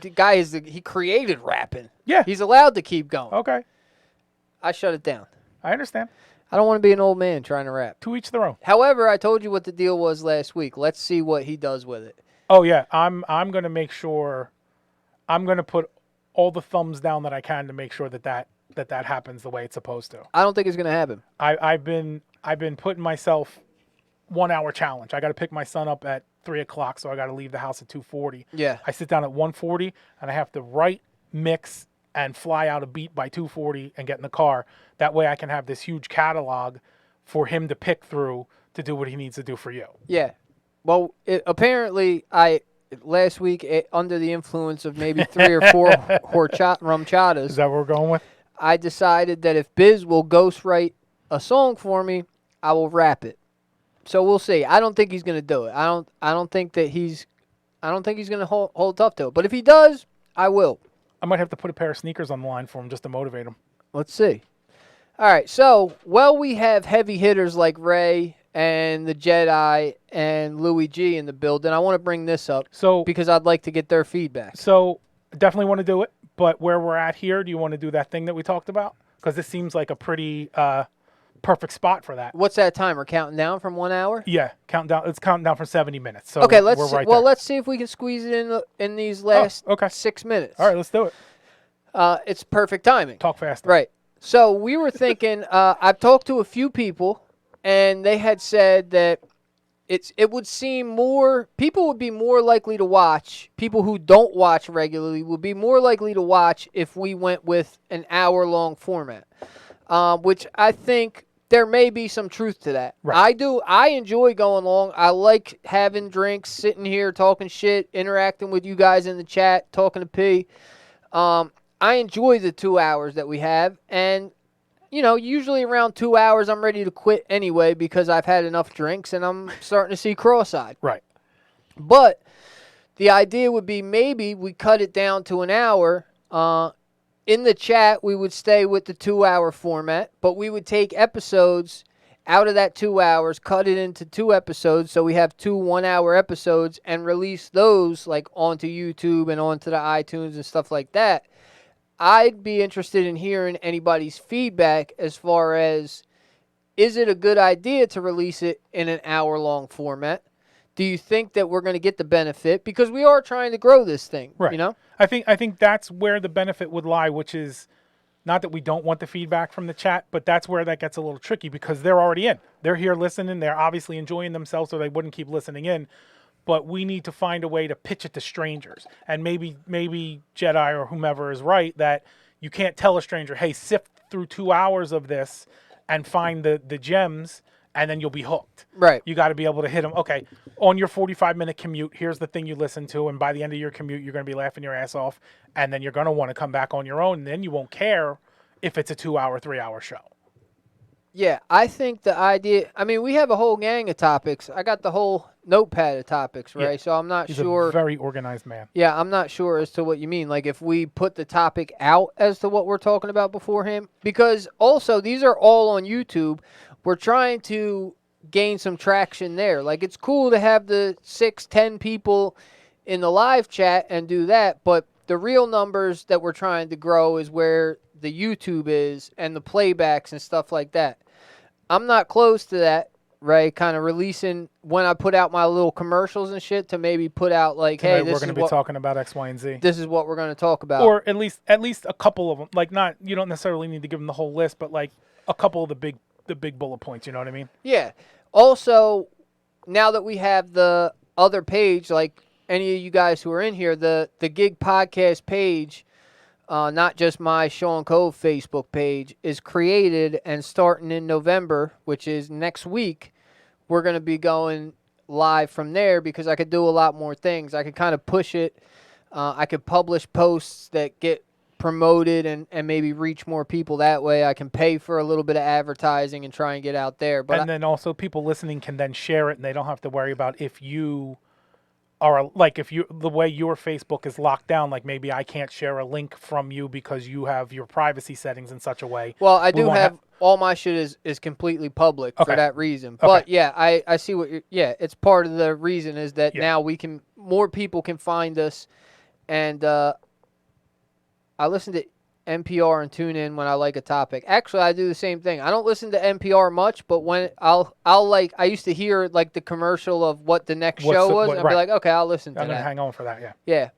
The guy he created rapping. Yeah. He's allowed to keep going. Okay. I shut it down. I understand. I don't want to be an old man trying to rap. To each their own. However, I told you what the deal was last week. Let's see what he does with it. Oh yeah, I'm going to make sure. I'm going to put all the thumbs down that I can to make sure that happens the way it's supposed to. I don't think it's going to happen. I've been putting myself 1 hour challenge. I got to pick my son up at 3:00, so I got to leave the house at 2:40. Yeah. I sit down at 1:40 and I have to write, mix, and fly out a beat by 2:40 and get in the car. That way I can have this huge catalog for him to pick through to do what he needs to do for you. Yeah. Well, apparently last week, under the influence of maybe 3 or 4 rumchatas, Is that what we're going with? I decided that if Biz will ghostwrite a song for me, I will rap it. So we'll see. I don't think he's going to do it. I don't think he's going to hold tough to it. But if he does, I will. I might have to put a pair of sneakers on the line for him just to motivate him. Let's see. All right. So, we have heavy hitters like Ray and the Jedi and Louis G in the building. I want to bring this up because I'd like to get their feedback. So definitely want to do it. But where we're at here, do you want to do that thing that we talked about? Because this seems like a pretty perfect spot for that. What's that timer? Counting down from 1 hour? Yeah, countdown. It's counting down for 70 minutes. So Okay, we're right well, there. let's see if we can squeeze it in these last okay. 6 minutes. All right, let's do it. It's perfect timing. Talk faster. Right. So we were thinking, I've talked to a few people, and they had said that it would seem people would be more likely to watch, people who don't watch regularly would be more likely to watch if we went with an hour-long format, which I think there may be some truth to that. Right. I enjoy going long. I like having drinks, sitting here, talking shit, interacting with you guys in the chat, talking to P. I enjoy the 2 hours that we have, and usually around 2 hours I'm ready to quit anyway because I've had enough drinks and I'm starting to see cross-eyed. Right. But the idea would be maybe we cut it down to an hour. In the chat, we would stay with the 2 hour format, but we would take episodes out of that 2 hours, cut it into 2 episodes, so we have 2 1-hour episodes, and release those like onto YouTube and onto the iTunes and stuff like that. I'd be interested in hearing anybody's feedback as far as, is it a good idea to release it in an hour-long format? Do you think that we're going to get the benefit? Because we are trying to grow this thing, Right. I think that's where the benefit would lie, which is not that we don't want the feedback from the chat, but that's where that gets a little tricky because they're already in. They're here listening. They're obviously enjoying themselves, so they wouldn't keep listening in. But we need to find a way to pitch it to strangers. And maybe Jedi or whomever is right that you can't tell a stranger, hey, sift through 2 hours of this and find the gems, and then you'll be hooked. Right. You got to be able to hit them. Okay, on your 45-minute commute, here's the thing you listen to, and by the end of your commute, you're going to be laughing your ass off, and then you're going to want to come back on your own, and then you won't care if it's a 2 hour, 3 hour show. Yeah, I think the idea, we have a whole gang of topics. I got the whole notepad of topics, right? Yeah. So I'm not He's sure. a very organized man. Yeah, I'm not sure as to what you mean. Like if we put the topic out as to what we're talking about beforehand, because also these are all on YouTube. We're trying to gain some traction there. Like it's cool to have the 6-10 people in the live chat and do that, but the real numbers that we're trying to grow is where the YouTube is and the playbacks and stuff like that. I'm not close to that, right? Kind of releasing when I put out my little commercials and shit to maybe put out like, Tonight hey, we're going to be talking about X, Y, and Z. This is what we're going to talk about. Or at least a couple of them. Like not, you don't necessarily need to give them the whole list, but like a couple of the big bullet points. You know what I mean? Yeah. Also, now that we have the other page, like any of you guys who are in here, the Gig Podcast page, not just my Sean Cove Facebook page, is created, and starting in November, which is next week, we're going to be going live from there because I could do a lot more things. I could kind of push it. I could publish posts that get promoted and maybe reach more people that way. I can pay for a little bit of advertising and try and get out there. But then also people listening can then share it, and they don't have to worry about if you are like the way your Facebook is locked down. Like maybe I can't share a link from you because you have your privacy settings in such a way. Well, I do have all my shit is completely public for that reason. But yeah, I see what you're. Yeah, it's part of the reason is that now more people can find us, and I listen to NPR and tune in when I like a topic. Actually, I do the same thing. I don't listen to NPR much, but when I'll like, I used to hear like the commercial of what the next show was, and I'd be like, okay, I'll listen to that. I'm gonna hang on for that. Yeah. Yeah.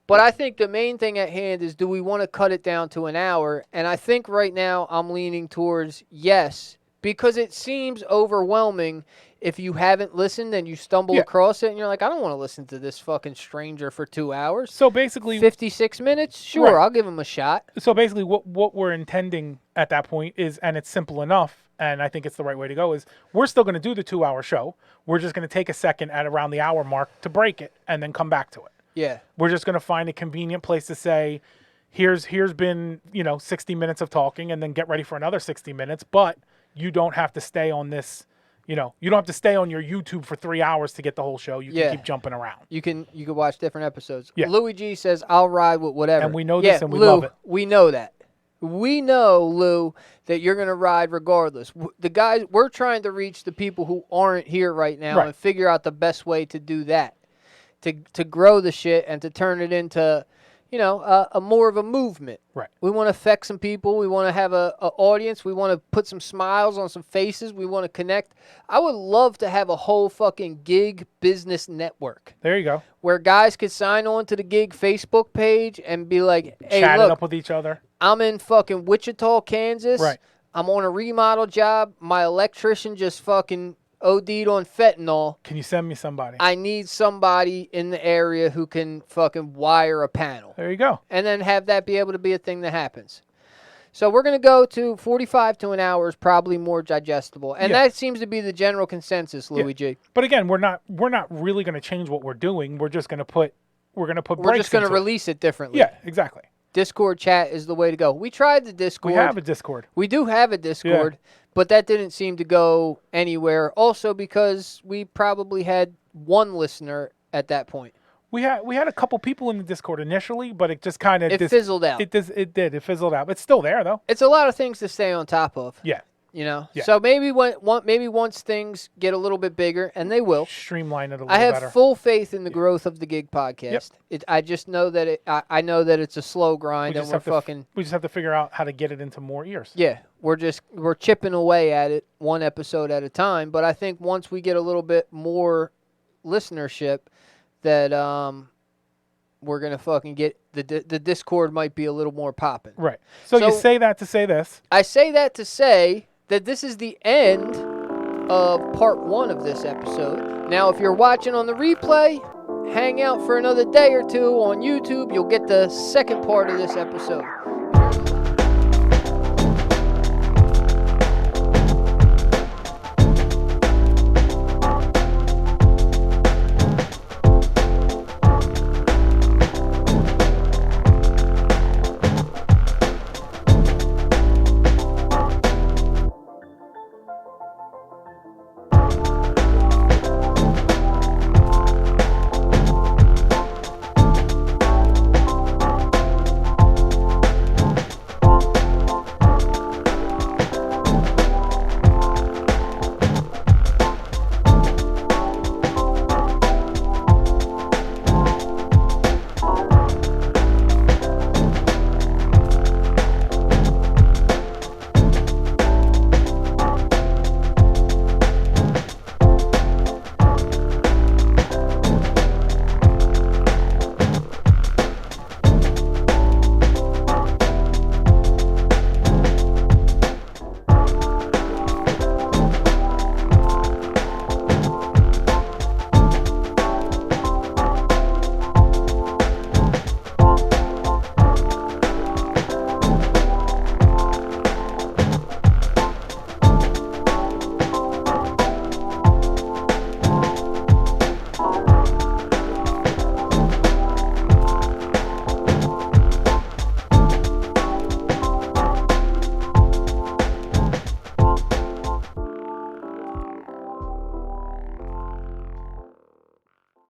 But I think the main thing at hand is, do we want to cut it down to an hour? And I think right now I'm leaning towards yes, because it seems overwhelming if you haven't listened and you stumble across it and you're like, I don't want to listen to this fucking stranger for 2 hours. So basically 56 minutes? Sure, I'll give him a shot. So basically what we're intending at that point is, and it's simple enough, and I think it's the right way to go, is we're still going to do the 2 hour show. We're just going to take a second at around the hour mark to break it and then come back to it. Yeah. We're just going to find a convenient place to say, here's been, 60 minutes of talking, and then get ready for another 60 minutes, but you don't have to stay on this, you don't have to stay on your YouTube for 3 hours to get the whole show. You can keep jumping around. You can watch different episodes. Yeah. Louis G says, I'll ride with whatever. And we know this, and we Lou, love it. We know that. We know, Lou, that you're going to ride regardless. The guys, we're trying to reach the people who aren't here right now and figure out the best way to do that, to grow the shit and to turn it into, a more of a movement. Right. We want to affect some people. We want to have a audience. We want to put some smiles on some faces. We want to connect. I would love to have a whole fucking gig business network There you go. where guys could sign on to the gig Facebook page and be like, hey, Chat it look, up with each other. I'm in fucking Wichita, Kansas. Right. I'm on a remodel job. My electrician just fucking OD'd on fentanyl. Can you send me somebody? I need somebody in the area who can fucking wire a panel. There you go. And then have that be able to be a thing that happens. So we're going to go to 45 to an hour is probably more digestible. And Yeah. that seems to be the general consensus, Louis G. But again, we're not really going to change what we're doing. We're just going to put We're breaks just going to into it. release it differently. Yeah, exactly. Discord chat is the way to go. We tried the Discord. We have a Discord. We do have a Discord, but that didn't seem to go anywhere. Also because we probably had one listener at that point. We had a couple people in the Discord initially, but it just kind of Fizzled out. It fizzled out. It's still there though. It's a lot of things to stay on top of. Yeah. Yeah. Yeah. So maybe once things get a little bit bigger, and they will. Streamline it a little I have better. full faith in the growth of the Gig podcast. I just know that I know that it's a slow grind, we and just have to figure out how to get it into more ears. Yeah, we're chipping away at it one episode at a time. But I think once we get a little bit more listenership, that we're gonna fucking get the Discord might be a little more popping. Right. So you say that to say this. I say that to say that this is the end of part 1 of this episode. Now, if you're watching on the replay, hang out for another day or two on YouTube. You'll get the second part of this episode.